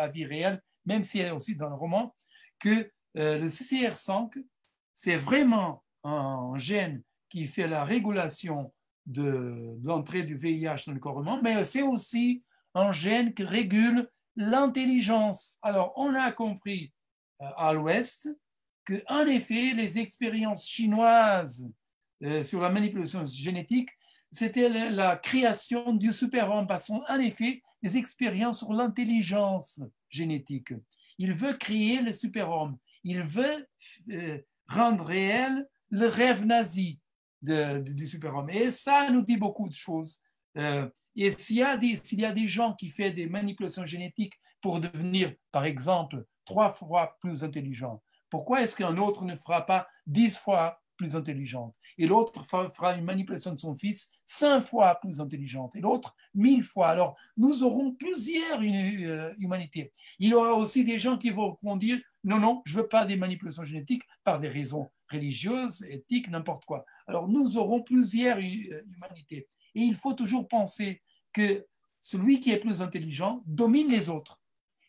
vie réelle, même si elle est aussi dans le roman, que le CCR5, c'est vraiment un gène qui fait la régulation de l'entrée du VIH dans le corps humain, mais c'est aussi un gène qui régule l'intelligence. Alors, on a compris à l'Ouest qu'en effet, les expériences chinoises sur la manipulation génétique, c'était la création du superhomme, parce qu'en effet, des expériences sur l'intelligence génétique. Il veut créer le superhomme. Il veut rendre réel le rêve nazi du superhomme. Et ça nous dit beaucoup de choses. Et s'il y a des gens qui font des manipulations génétiques pour devenir, par exemple, 3 fois plus intelligents, pourquoi est-ce qu'un autre ne fera pas 10 fois plus intelligente? Et l'autre fera une manipulation de son fils 5 fois plus intelligente, et l'autre 1000 fois. Alors, nous aurons plusieurs humanités. Il y aura aussi des gens qui vont dire non, non, je ne veux pas des manipulations génétiques par des raisons religieuses, éthiques, n'importe quoi. Alors, nous aurons plusieurs humanités. Et il faut toujours penser que celui qui est plus intelligent domine les autres.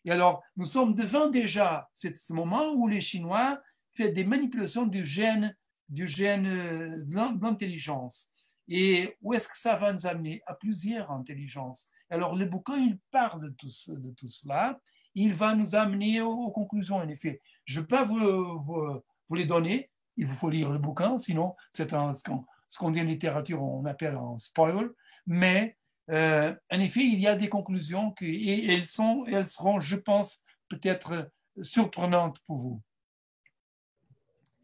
Et alors, nous sommes devant déjà ce moment où les Chinois font des manipulations du gène de l'intelligence. Et où est-ce que ça va nous amener? À plusieurs intelligences. Alors, le bouquin, il parle de tout cela. Il va nous amener aux conclusions, en effet. Je ne vais pas vous les donner. Il vous faut lire le bouquin, sinon c'est ce qu'on dit en littérature, on appelle un spoiler. Mais en effet, il y a des conclusions et elles seront, je pense, peut-être surprenantes pour vous.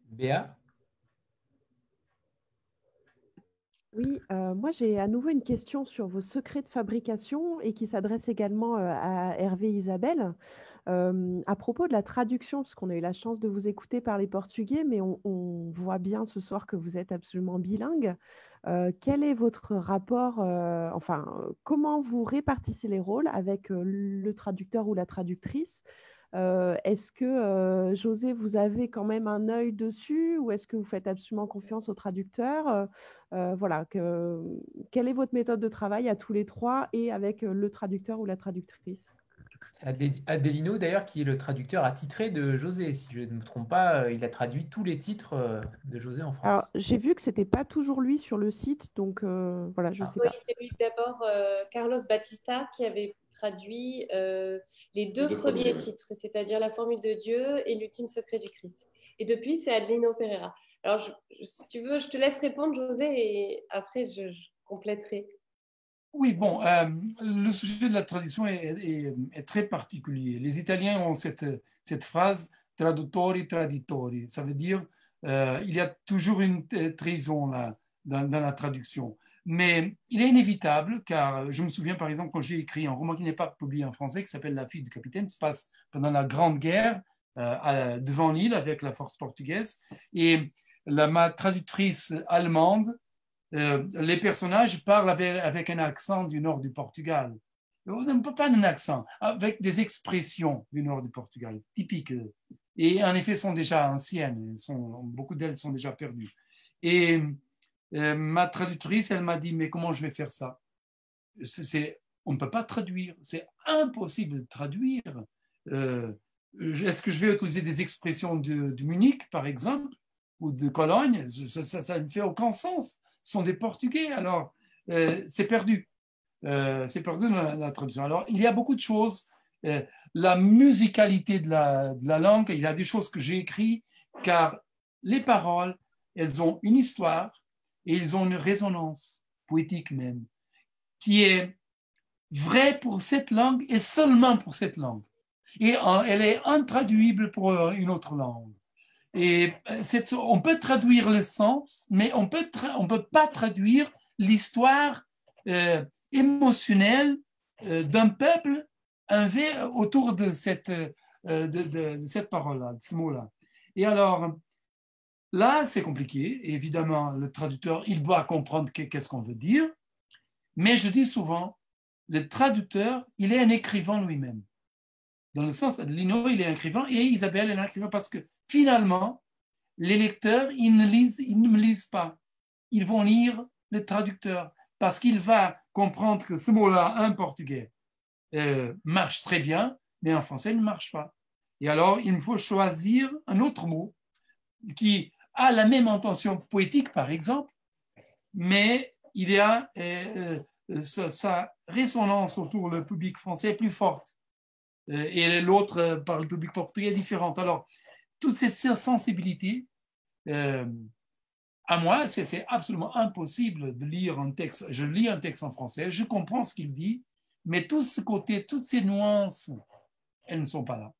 Béa? Oui, moi j'ai à nouveau une question sur vos secrets de fabrication et qui s'adresse également à Hervé et Isabelle. À propos de la traduction, parce qu'on a eu la chance de vous écouter parler portugais, mais on voit bien ce soir que vous êtes absolument bilingue. Quel est votre rapport, comment vous répartissez les rôles avec le traducteur ou la traductrice? Est-ce que, José, vous avez quand même un œil dessus ou est-ce que vous faites absolument confiance au traducteur? Voilà, quelle est votre méthode de travail à tous les trois et avec le traducteur ou la traductrice? Adelino, d'ailleurs, qui est le traducteur attitré de José. Si je ne me trompe pas, il a traduit tous les titres de José en France. Alors, j'ai vu que ce n'était pas toujours lui sur le site, donc voilà, je ne sais Oui, pas. c'est lui d'abord, Carlos Batista, qui avait traduit les deux premiers titres, c'est-à-dire La formule de Dieu et L'ultime secret du Christ. Et depuis, c'est Adelino Pereira. Alors, si tu veux, je te laisse répondre, José, et après, je compléterai. Oui, bon, le sujet de la traduction est très particulier. Les Italiens ont cette phrase traduttori traditori. Ça veut dire il y a toujours une trahison là, dans la traduction. Mais il est inévitable, car je me souviens par exemple quand j'ai écrit un roman qui n'est pas publié en français, qui s'appelle La fille du capitaine, qui se passe pendant la Grande Guerre devant l'île avec la force portugaise. Et ma traductrice allemande, les personnages parlent avec un accent du nord du Portugal. Pas un accent, avec des expressions du nord du Portugal, typiques. Et en effet, sont déjà anciennes. Beaucoup d'elles sont déjà perdues. Et ma traductrice, elle m'a dit, mais comment je vais faire ça? On ne peut pas traduire. C'est impossible de traduire. Est-ce que je vais utiliser des expressions de Munich, par exemple, ou de Cologne? Ça ne fait aucun sens. Ce sont des Portugais, alors c'est perdu. C'est perdu dans la traduction. Alors, il y a beaucoup de choses. La musicalité de la langue, il y a des choses que j'ai écrites, car les paroles, elles ont une histoire et elles ont une résonance poétique même, qui est vraie pour cette langue et seulement pour cette langue. Et elle est intraduisible pour une autre langue. Et on peut traduire le sens, mais on peut pas traduire l'histoire émotionnelle d'un peuple autour de cette parole-là, de ce mot-là. Et alors, là, c'est compliqué. Évidemment, le traducteur, il doit comprendre qu'est-ce qu'on veut dire. Mais je dis souvent, le traducteur, il est un écrivain lui-même. Dans le sens, Lino, il est un écrivain et Isabelle, elle est un écrivain parce que finalement, les lecteurs, ils ne me lisent pas. Ils vont lire le traducteur parce qu'il va comprendre que ce mot-là, en portugais, marche très bien, mais en français, il ne marche pas. Et alors, il me faut choisir un autre mot qui a la même intention poétique, par exemple, mais il y a sa résonance autour du public français est plus forte. Et l'autre, par le public portugais, est différente. Alors, toutes ces sensibilités, à moi, c'est absolument impossible de lire un texte. Je lis un texte en français, je comprends ce qu'il dit, mais tout ce côté, toutes ces nuances, elles ne sont pas là.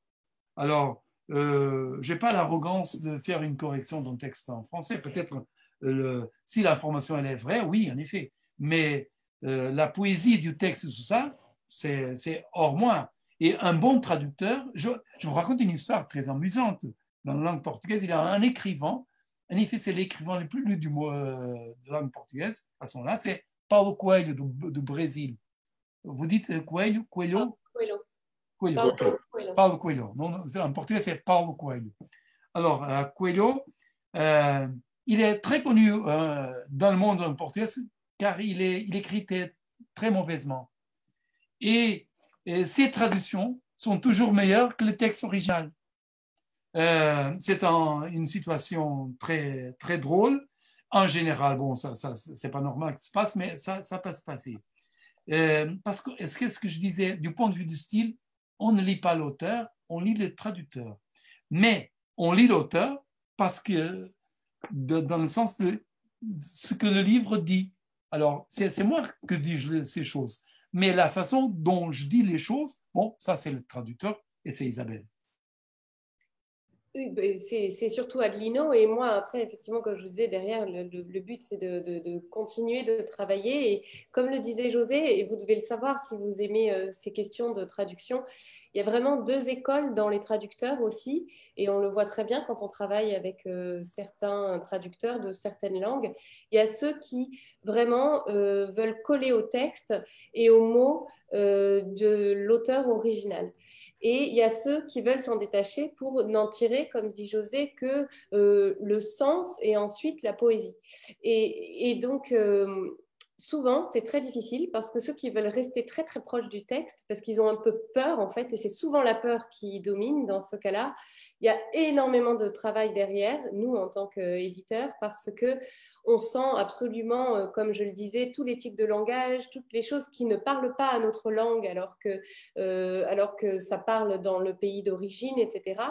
Alors, je n'ai pas l'arrogance de faire une correction d'un texte en français. Peut-être, si l'information elle est vraie, oui, en effet. Mais la poésie du texte, tout ça, c'est hors moi. Et un bon traducteur, je vous raconte une histoire très amusante. Dans la langue portugaise, il y a un écrivain, en effet, c'est l'écrivain le plus lu de langue portugaise, à ce moment-là, c'est Paulo Coelho, du Brésil. Vous dites Coelho? Coelho? Coelho. Paulo Coelho. Non, en portugais, c'est Paulo Coelho. Alors, Coelho, il est très connu dans le monde portugais car il écrit très mauvaisement. Et ses traductions sont toujours meilleures que le texte original. C'est une situation très, très drôle. En général, bon, ça c'est pas normal que ça se passe, mais ça peut se passer. Parce que, ce que je disais, du point de vue du style, on ne lit pas l'auteur, on lit le traducteur. Mais on lit l'auteur parce que, dans le sens de ce que le livre dit. Alors, c'est moi que dis ces choses. Mais la façon dont je dis les choses, bon, ça c'est le traducteur et c'est Isabelle. Oui, c'est surtout Adelino et moi après effectivement comme je vous disais derrière le but c'est de continuer de travailler et comme le disait José et vous devez le savoir si vous aimez ces questions de traduction, il y a vraiment deux écoles dans les traducteurs aussi et on le voit très bien quand on travaille avec certains traducteurs de certaines langues. Il y a ceux qui vraiment veulent coller au texte et aux mots de l'auteur original. Et il y a ceux qui veulent s'en détacher pour n'en tirer, comme dit José, que le sens et ensuite la poésie. Et donc, souvent, c'est très difficile parce que ceux qui veulent rester très, très proches du texte, parce qu'ils ont un peu peur, en fait, et c'est souvent la peur qui domine dans ce cas-là, il y a énormément de travail derrière, nous en tant qu'éditeurs, parce que on sent absolument, comme je le disais, tous les tics de langage, toutes les choses qui ne parlent pas à notre langue alors que ça parle dans le pays d'origine, etc.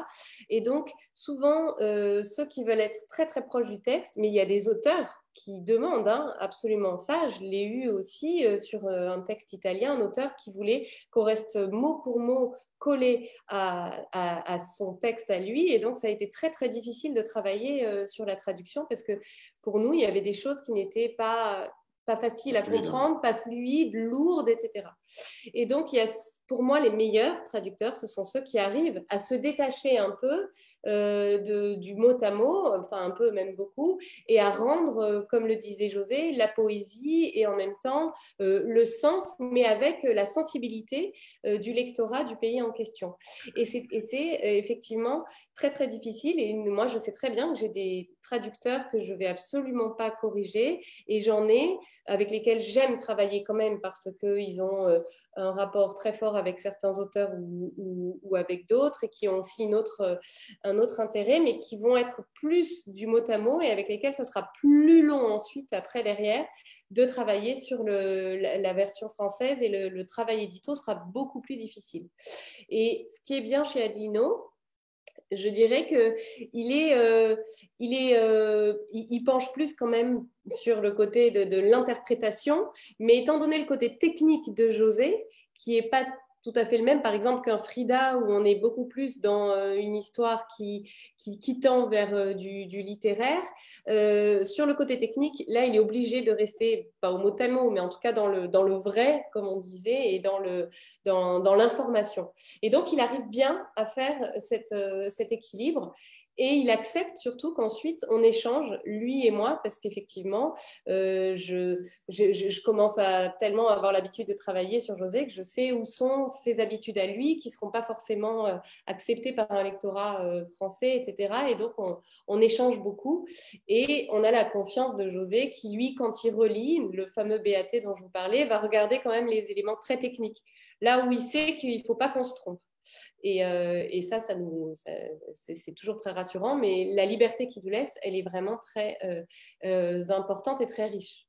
Et donc, souvent, ceux qui veulent être très, très proches du texte, mais il y a des auteurs qui demandent absolument ça. Je l'ai eu aussi sur un texte italien, un auteur qui voulait qu'on reste mot pour mot collé à son texte à lui. Et donc, ça a été très, très difficile de travailler sur la traduction parce que pour nous, il y avait des choses qui n'étaient pas faciles à comprendre, pas fluides, lourdes, etc. Et donc, il y a, pour moi, les meilleurs traducteurs, ce sont ceux qui arrivent à se détacher un peu du mot à mot, enfin un peu même beaucoup, et à rendre, comme le disait José, la poésie et en même temps le sens, mais avec la sensibilité du lectorat du pays en question. Et c'est effectivement très très difficile, et moi je sais très bien que j'ai des traducteurs que je vais absolument pas corriger, et j'en ai avec lesquels j'aime travailler quand même parce qu'ils ont un rapport très fort avec certains auteurs ou avec d'autres, et qui ont aussi un autre intérêt, mais qui vont être plus du mot à mot et avec lesquels ça sera plus long ensuite, après, derrière, de travailler sur la version française, et le travail édito sera beaucoup plus difficile. Et ce qui est bien chez Adelino, je dirais qu'il penche plus quand même sur le côté de l'interprétation, mais étant donné le côté technique de José, qui n'est pas tout à fait le même, par exemple, qu'un Frida, où on est beaucoup plus dans une histoire qui tend vers du littéraire. Sur le côté technique, là, il est obligé de rester, pas au mot à mot, mais en tout cas dans le vrai, comme on disait, et dans l'information. Et donc, il arrive bien à faire cet équilibre. Et il accepte surtout qu'ensuite, on échange, lui et moi, parce qu'effectivement, je commence à tellement avoir l'habitude de travailler sur José que je sais où sont ses habitudes à lui, qui ne seront pas forcément acceptées par un lectorat français, etc. Et donc, on échange beaucoup. Et on a la confiance de José qui, lui, quand il relit le fameux BAT dont je vous parlais, va regarder quand même les éléments très techniques, là où il sait qu'il ne faut pas qu'on se trompe. Et ça c'est toujours très rassurant, mais la liberté qu'il vous laisse, elle est vraiment très importante et très riche.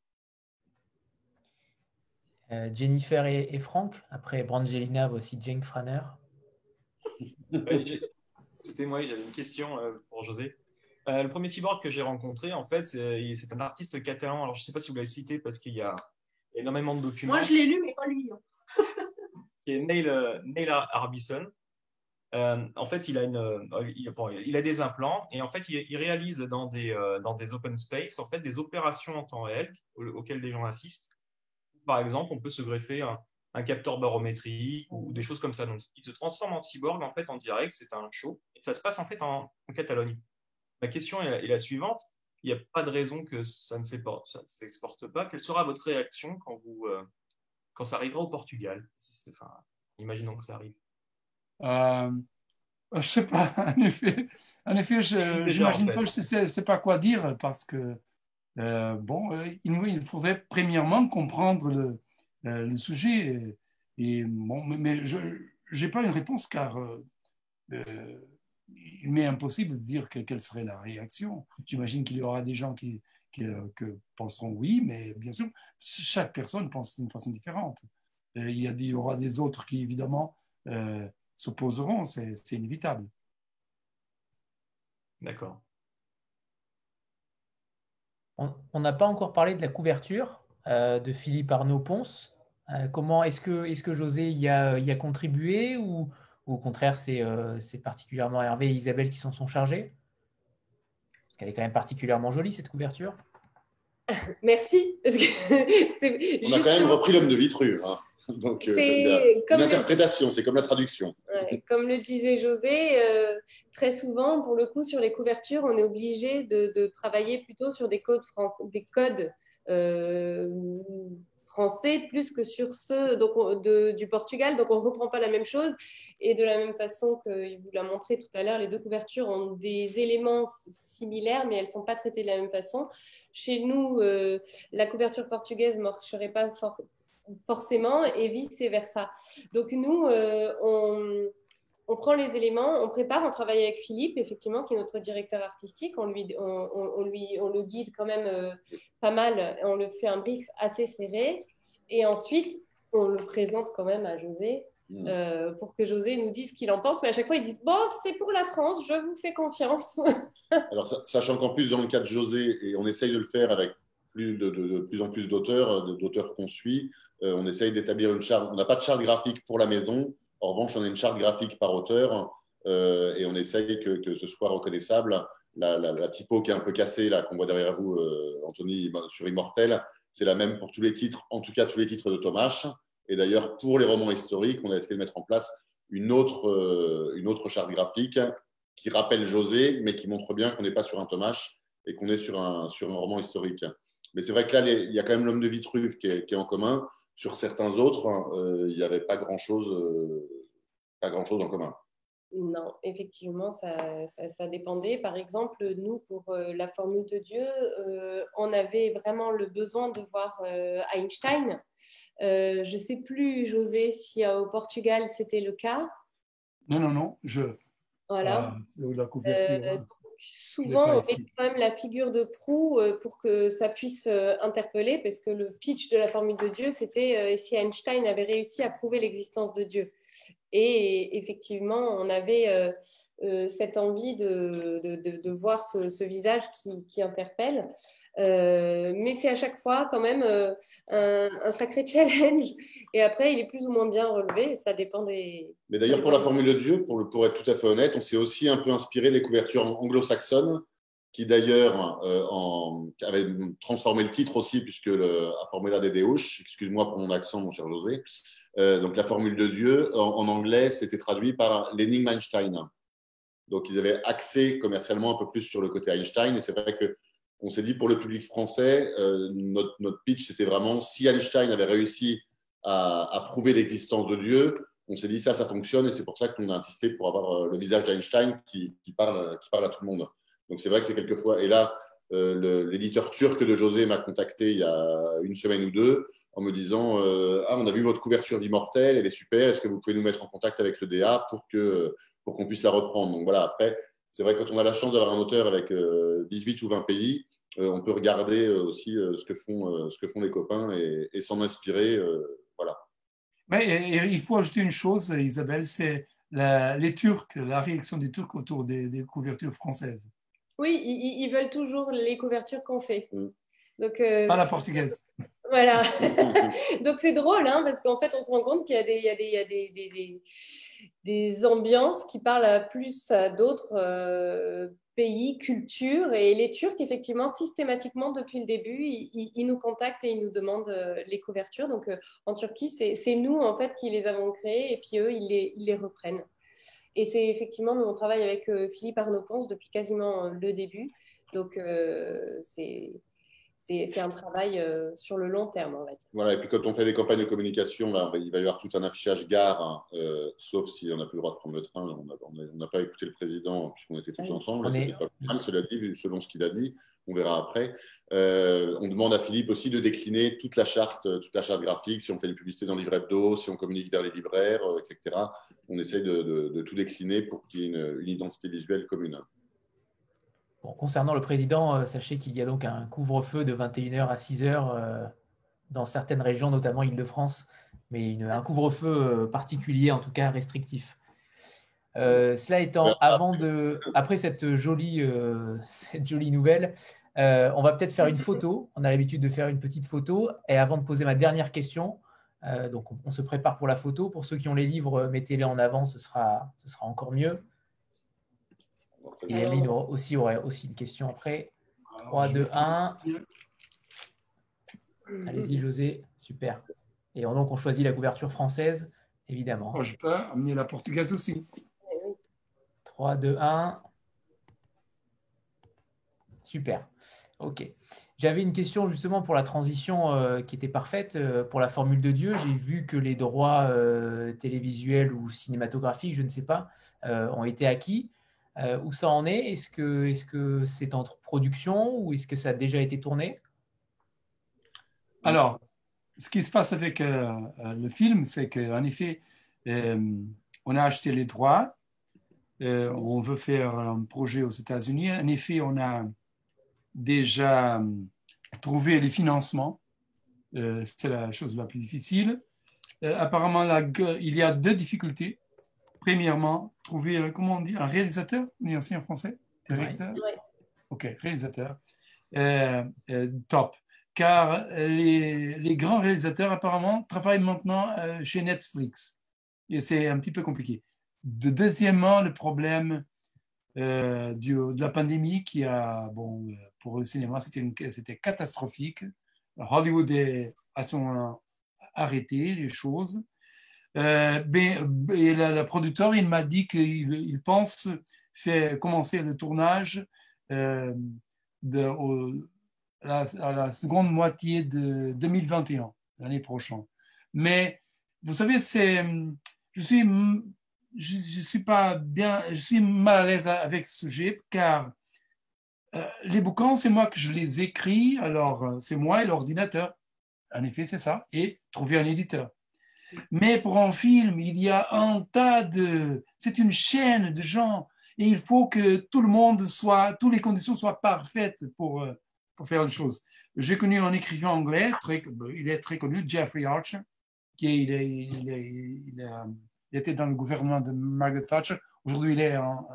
Jennifer et Franck, après Brangelina, aussi Cenk Franer. C'était moi, j'avais une question pour José. Le premier cyborg que j'ai rencontré, en fait, c'est un artiste catalan. Alors, je ne sais pas si vous l'avez cité parce qu'il y a énormément de documents. Moi, je l'ai lu, mais pas lui. Qui est Neil Harbisson. En fait, il a des implants, et en fait, il réalise dans des open space en fait, des opérations en temps réel auxquelles les gens assistent. Par exemple, on peut se greffer un capteur barométrique ou des choses comme ça. Donc, il se transforme en cyborg en fait en direct. C'est un show, et ça se passe en fait en Catalogne. Ma question est la suivante. Il n'y a pas de raison que ça ne s'exporte pas. Quelle sera votre réaction quand ça arrivera au Portugal? Enfin, imaginons que ça arrive. Je ne sais pas, en effet, j'imagine pas, je ne sais pas quoi dire parce que il faudrait premièrement comprendre le sujet. Mais je n'ai pas une réponse car il m'est impossible de dire quelle serait la réaction. J'imagine qu'il y aura des gens qui penseront oui, mais bien sûr, chaque personne pense d'une façon différente. Il y aura des autres qui, évidemment, s'opposeront, c'est inévitable. D'accord. On n'a pas encore parlé de la couverture de Philippe Arnaud-Ponce. Comment est-ce que José y a contribué, ou au contraire c'est particulièrement Hervé et Isabelle qui s'en sont chargés? Parce qu'elle est quand même particulièrement jolie, cette couverture. Merci. On a quand même repris l'homme de Vitruve. Hein. Donc, une interprétation, c'est comme la traduction. Ouais, comme le disait José, très souvent, pour le coup, sur les couvertures, on est obligé de travailler plutôt sur des codes français plus que sur ceux du Portugal. Donc, on ne reprend pas la même chose. Et de la même façon qu'il vous l'a montré tout à l'heure, les deux couvertures ont des éléments similaires, mais elles ne sont pas traitées de la même façon. Chez nous, la couverture portugaise ne marcherait pas forcément, et vice versa. Donc nous, on on prend les éléments, on prépare, on travaille avec Philippe, effectivement, qui est notre directeur artistique. On le guide quand même pas mal. On le fait un brief assez serré. Et ensuite, on le présente quand même à José pour que José nous dise ce qu'il en pense. Mais à chaque fois, ils disent « Bon, c'est pour la France, je vous fais confiance. » Alors, sachant qu'en plus, dans le cas de José, et on essaye de le faire avec de plus en plus d'auteurs qu'on suit, on essaye d'établir une charte. On n'a pas de charte graphique pour la maison. En revanche, on a une charte graphique par auteur et on essaye que ce soit reconnaissable. La typo qui est un peu cassée, là, qu'on voit derrière vous, Anthony, sur Immortel, c'est la même pour tous les titres, en tout cas tous les titres de Thomas. Et d'ailleurs, pour les romans historiques, on a essayé de mettre en place une autre charte graphique qui rappelle José, mais qui montre bien qu'on n'est pas sur un Thomas et qu'on est sur un roman historique. Mais c'est vrai que là, il y a quand même L'Homme de Vitruve qui est en commun. Sur certains autres, il n'y avait pas grand-chose en commun. Non, effectivement, ça dépendait. Par exemple, nous, pour la formule de Dieu, on avait vraiment le besoin de voir Einstein. Je ne sais plus, José, si au Portugal, c'était le cas. Non. Voilà. La couverture. Souvent, on met quand même la figure de proue pour que ça puisse interpeller, parce que le pitch de la formule de Dieu, c'était si Einstein avait réussi à prouver l'existence de Dieu. Et effectivement, on avait cette envie de voir ce visage qui interpelle. Mais c'est à chaque fois quand même un sacré challenge. Et après, il est plus ou moins bien relevé. Ça dépend des... Mais d'ailleurs, pour la formule de Dieu, pour être tout à fait honnête, on s'est aussi un peu inspiré des couvertures anglo-saxonnes, qui d'ailleurs avaient transformé le titre aussi, puisque à Formula de Deus, excuse-moi pour mon accent, mon cher José, donc la formule de Dieu, en anglais, c'était traduit par l'énigme Einstein. Donc, ils avaient axé commercialement un peu plus sur le côté Einstein. Et c'est vrai qu'on s'est dit, pour le public français, notre pitch, c'était vraiment, si Einstein avait réussi à prouver l'existence de Dieu, on s'est dit, ça fonctionne. Et c'est pour ça qu'on a insisté pour avoir le visage d'Einstein qui parle à tout le monde. Donc, c'est vrai que c'est quelquefois… Et là, l'éditeur turc de José m'a contacté il y a une semaine ou deux en me disant on a vu votre couverture d'Immortel, elle est super, est-ce que vous pouvez nous mettre en contact avec le DA pour qu'on puisse la reprendre. Donc voilà, après, c'est vrai que quand on a la chance d'avoir un auteur avec 18 ou 20 pays, on peut regarder aussi ce que font les copains et s'en inspirer. Voilà. Mais il faut ajouter une chose, Isabelle, c'est les Turcs, la réaction des Turcs autour des couvertures françaises. Oui, ils veulent toujours les couvertures qu'on fait. Donc, pas la portugaise. Voilà. Donc c'est drôle, hein, parce qu'en fait, on se rend compte qu'il y a des ambiances qui parlent plus à d'autres pays, cultures. Et les Turcs, effectivement, systématiquement, depuis le début, ils nous contactent et ils nous demandent les couvertures. Donc en Turquie, c'est nous, en fait, qui les avons créées et puis eux, ils les reprennent. Et c'est effectivement, nous, on travaille avec Philippe Arnaud-Ponce depuis quasiment le début. Donc c'est un travail sur le long terme, on va dire. Voilà, et puis quand on fait des campagnes de communication, là, il va y avoir tout un affichage gare, sauf si on n'a plus le droit de prendre le train. On n'a pas écouté le président puisqu'on était tous ensemble. C'était pas mal, cela dit, selon ce qu'il a dit. On verra après. On demande à Philippe aussi de décliner toute la charte graphique, si on fait une publicité dans le livre hebdo, si on communique vers les libraires, etc. On essaye de tout décliner pour qu'il y ait une identité visuelle commune. Bon, concernant le président, sachez qu'il y a donc un couvre-feu de 21h à 6h dans certaines régions, notamment Île-de-France, mais un couvre-feu particulier, en tout cas restrictif. Cela étant, après cette jolie nouvelle, on va peut-être faire une photo. On a l'habitude de faire une petite photo. Et avant de poser ma dernière question, donc on se prépare pour la photo. Pour ceux qui ont les livres, mettez-les en avant, ce sera encore mieux. Et Emeline aurait aussi une question après. 3, 2, 1. Allez-y, José. Super. Et donc, on choisit la couverture française, évidemment. Je peux amener la portugaise aussi. 3, 2, 1. Super. OK. J'avais une question justement pour la transition qui était parfaite. Pour la formule de Dieu, j'ai vu que les droits télévisuels ou cinématographiques, je ne sais pas, ont été acquis. Où ça en est? Est-ce que c'est en production ou est-ce que ça a déjà été tourné? Alors, ce qui se passe avec le film, c'est qu'en effet, on a acheté les droits On veut faire un projet aux États-Unis. En effet, on a déjà trouvé les financements. C'est la chose la plus difficile. Apparemment, il y a deux difficultés. Premièrement, trouver, comment on dit, un réalisateur, on dit en français, directeur. Oui. Ok, réalisateur. Top. Car les grands réalisateurs, apparemment, travaillent maintenant chez Netflix. Et c'est un petit peu compliqué. Deuxièmement, le problème de la pandémie qui a, bon, pour le cinéma, c'était catastrophique. Hollywood a arrêté les choses. Et le producteur, il m'a dit qu'il pense commencer le tournage à la seconde moitié de 2021, l'année prochaine. Mais vous savez, je suis pas bien, je suis mal à l'aise avec ce sujet car les bouquins, c'est moi que je les écris, alors c'est moi et l'ordinateur. En effet, c'est ça. Et trouver un éditeur. Mais pour un film, il y a un tas c'est une chaîne de gens et il faut que tout le monde toutes les conditions soient parfaites pour faire une chose. J'ai connu un écrivain anglais, il est très connu, Jeffrey Archer, il était dans le gouvernement de Margaret Thatcher. Aujourd'hui, il est un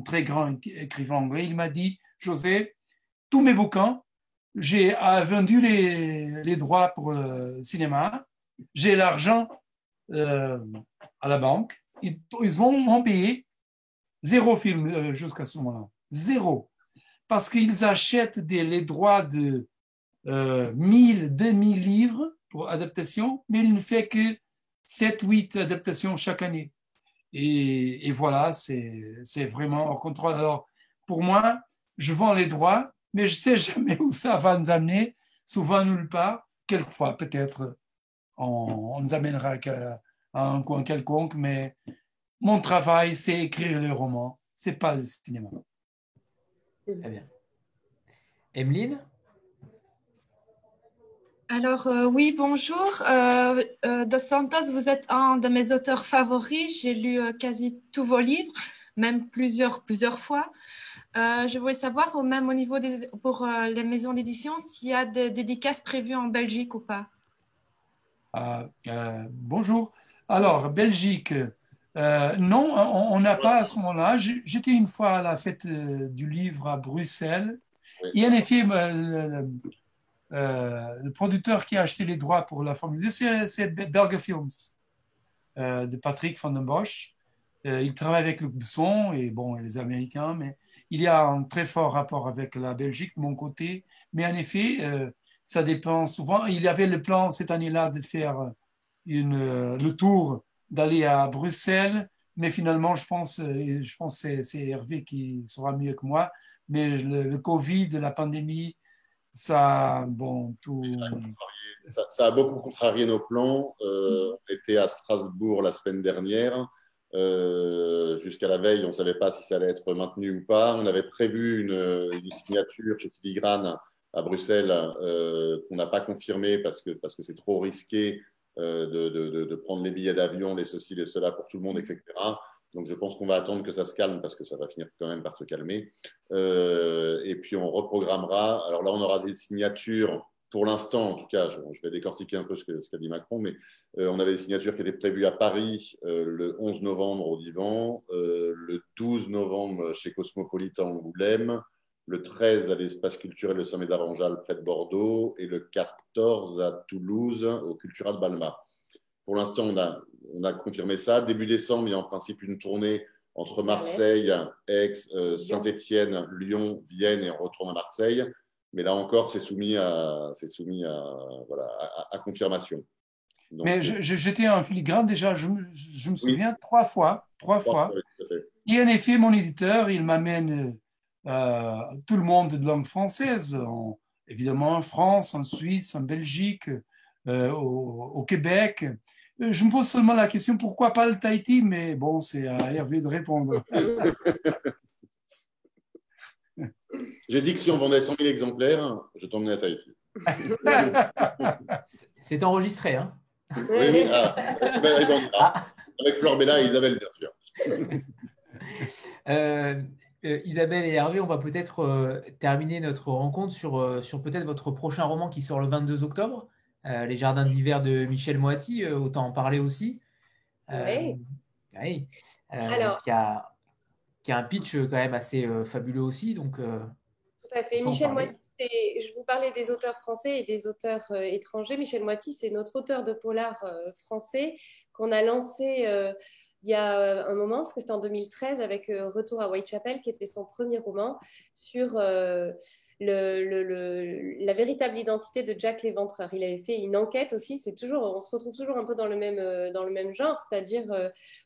très grand écrivain anglais. Il m'a dit, José, tous mes bouquins, j'ai vendu les droits pour le cinéma, j'ai l'argent à la banque, ils vont m'en payer 0 film jusqu'à ce moment-là. 0. Parce qu'ils achètent les droits de 1000, 2000 livres pour adaptation, mais il ne fait que 7, 8 adaptations chaque année. Et voilà, c'est vraiment en contrôle. Alors, pour moi, je vends les droits, mais je ne sais jamais où ça va nous amener, souvent nulle part. Quelquefois, peut-être, on nous amènera à un coin quelconque, mais mon travail, c'est écrire le roman, ce n'est pas le cinéma. Très bien. Emeline? Alors, oui, bonjour. Dos Santos, vous êtes un de mes auteurs favoris. J'ai lu quasi tous vos livres, même plusieurs fois. Je voulais savoir, même au niveau pour les maisons d'édition, s'il y a des dédicaces prévues en Belgique ou pas. Bonjour. Alors, Belgique, non, on n'a pas à ce moment-là. J'étais une fois à la fête du livre à Bruxelles. Et en effet, le producteur qui a acheté les droits pour la Formule 2, c'est Belga Films, de Patrick Van den Bosch. Il travaille avec Luc Besson et les Américains, mais il y a un très fort rapport avec la Belgique de mon côté. Mais en effet, ça dépend souvent. Il y avait le plan cette année-là de faire le tour, d'aller à Bruxelles, mais finalement, je pense que c'est Hervé qui saura mieux que moi, mais le Covid, la pandémie, ça, ça a beaucoup contrarié nos plans. On était à Strasbourg la semaine dernière. Jusqu'à la veille, on ne savait pas si ça allait être maintenu ou pas. On avait prévu une signature chez Filigrane à Bruxelles qu'on n'a pas confirmée parce que c'est trop risqué de prendre les billets d'avion, les ceci, les cela pour tout le monde, etc. Donc, je pense qu'on va attendre que ça se calme parce que ça va finir quand même par se calmer. Et puis, on reprogrammera. Alors là, on aura des signatures. Pour l'instant, en tout cas, je vais décortiquer un peu ce qu'a dit Macron, mais on avait des signatures qui étaient prévues à Paris le 11 novembre au Divan, le 12 novembre chez Cosmopolitan Angoulême, le 13 à l'Espace culturel de Saint-Médard-en-Jalles près de Bordeaux et le 14 à Toulouse au Cultural Balma. Pour l'instant, on a confirmé ça. Début décembre, il y a en principe une tournée entre Marseille, Aix, Saint-Étienne, Lyon, Vienne et on retourne à Marseille. Mais là encore, c'est soumis à confirmation. Donc, mais j'étais en filigrane déjà, je me souviens, trois fois. Et en effet, mon éditeur, il m'amène tout le monde de langue française, évidemment en France, en Suisse, en Belgique, au Québec. Je me pose seulement la question, pourquoi pas le Tahiti? Mais bon, c'est à Hervé de répondre. J'ai dit que si on vendait 100 000 exemplaires, je t'emmenais à Tahiti. C'est enregistré, hein? Oui. Avec Flore Bella et Isabelle, bien sûr. Isabelle et Hervé, on va peut-être terminer notre rencontre sur peut-être votre prochain roman qui sort le 22 octobre, Les Jardins d'hiver de Michel Moati, autant en parler aussi. Oui. Oui. Alors, qui a un pitch quand même assez fabuleux aussi. Donc, tout à fait. Michel Moiti, je vous parlais des auteurs français et des auteurs étrangers. Michel Moiti, c'est notre auteur de polar français qu'on a lancé il y a un moment, parce que c'était en 2013, avec Retour à Whitechapel, qui était son premier roman sur la véritable identité de Jack l'Éventreur. Il avait fait une enquête aussi. On se retrouve toujours un peu dans le même genre, c'est-à-dire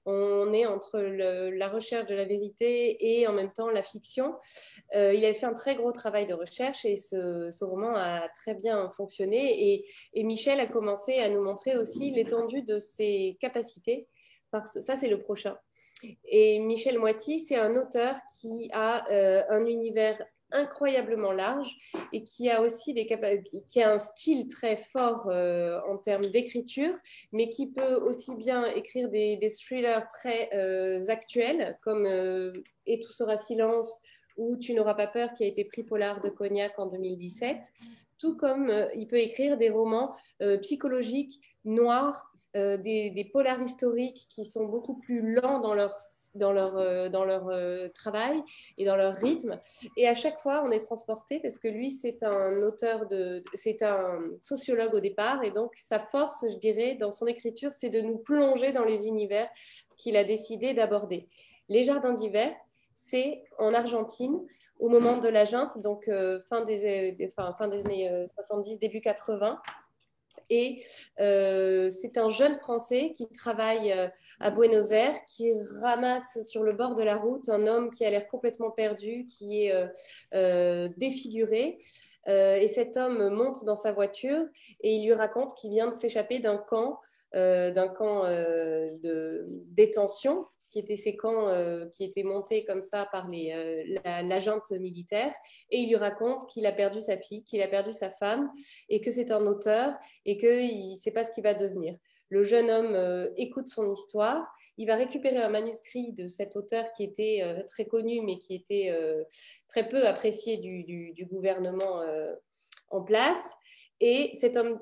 on est entre la recherche de la vérité et en même temps la fiction. Il avait fait un très gros travail de recherche et ce roman a très bien fonctionné. Et Michel a commencé à nous montrer aussi l'étendue de ses capacités. Ça, c'est le prochain. Et Michel Moiti, c'est un auteur qui a un univers incroyablement large et qui a aussi qui a un style très fort en termes d'écriture, mais qui peut aussi bien écrire des thrillers très actuels, comme Et tout sera silence ou Tu n'auras pas peur, qui a été prix Polar de Cognac en 2017, tout comme il peut écrire des romans psychologiques, noirs, des polars historiques qui sont beaucoup plus lents dans leur travail et dans leur rythme. Et à chaque fois, on est transporté parce que lui, c'est un sociologue au départ. Et donc, sa force, je dirais, dans son écriture, c'est de nous plonger dans les univers qu'il a décidé d'aborder. Les Jardins d'hiver, c'est en Argentine, au moment de la junte, donc fin des années 70, début 80. Et c'est un jeune Français qui travaille à Buenos Aires, qui ramasse sur le bord de la route un homme qui a l'air complètement perdu, qui est défiguré. Et cet homme monte dans sa voiture et il lui raconte qu'il vient de s'échapper d'un camp de détention, qui étaient ces camps qui étaient montés comme ça par la junte militaire. Et il lui raconte qu'il a perdu sa fille, qu'il a perdu sa femme, et que c'est un auteur, et qu'il ne sait pas ce qu'il va devenir. Le jeune homme écoute son histoire, il va récupérer un manuscrit de cet auteur qui était très connu, mais qui était très peu apprécié du gouvernement en place. Et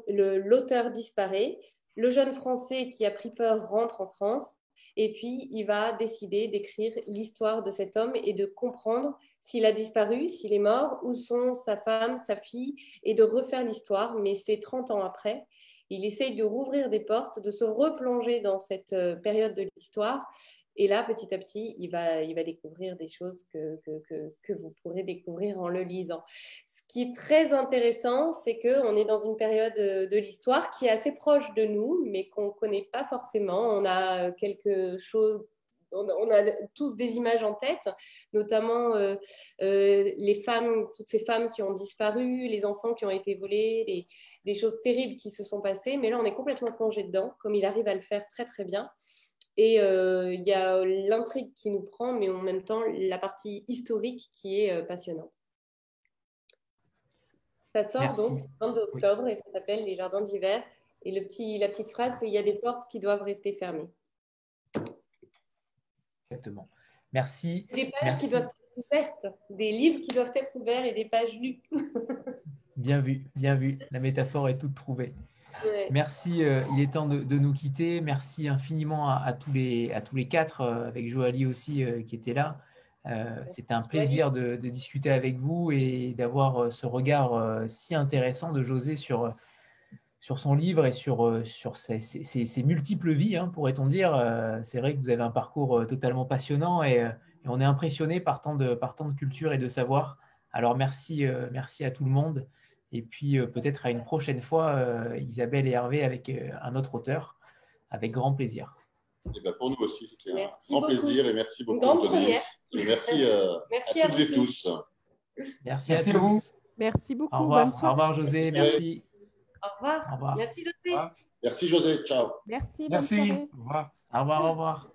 l'auteur disparaît. Le jeune Français qui a pris peur rentre en France. Et puis, il va décider d'écrire l'histoire de cet homme et de comprendre s'il a disparu, s'il est mort, où sont sa femme, sa fille, et de refaire l'histoire. Mais c'est 30 ans après. Il essaye de rouvrir des portes, de se replonger dans cette période de l'histoire. Et là, petit à petit, il va découvrir des choses que vous pourrez découvrir en le lisant. Ce qui est très intéressant, c'est qu'on est dans une période de l'histoire qui est assez proche de nous, mais qu'on ne connaît pas forcément. On a quelque chose... On a tous des images en tête, notamment les femmes, toutes ces femmes qui ont disparu, les enfants qui ont été volés, des choses terribles qui se sont passées. Mais là, on est complètement plongé dedans, comme il arrive à le faire très, très bien. Et il y a l'intrigue qui nous prend, mais en même temps, la partie historique qui est passionnante. Ça sort donc le 22 octobre et ça s'appelle Les Jardins d'hiver. Et la petite phrase, c'est « Il y a des portes qui doivent rester fermées ». Exactement. Merci. Des pages qui doivent être ouvertes, des livres qui doivent être ouverts et des pages lues. Bien vu, bien vu. La métaphore est toute trouvée. Ouais. Merci, il est temps de nous quitter. Merci infiniment à tous les quatre, avec Joali aussi qui était là. C'était un plaisir de discuter avec vous et d'avoir ce regard si intéressant de José sur son livre et sur ses multiples vies, hein, pourrait-on dire. C'est vrai que vous avez un parcours totalement passionnant et on est impressionné par tant de culture et de savoir. Alors merci à tout le monde. Et puis peut-être à une prochaine fois, Isabelle et Hervé avec un autre auteur, avec grand plaisir. Et ben pour nous aussi, c'était un grand beaucoup. plaisir et merci beaucoup, Grande Anthony. première. Et merci, à toutes et tous. Merci à à vous. tous. Merci beaucoup. Au revoir. Bonne Au soirée. revoir, José. Merci. Au revoir. Au revoir. Merci, José. Au revoir. Merci, José. Ciao. Merci. Bonne Merci. soirée. Au revoir. Au revoir. Au revoir.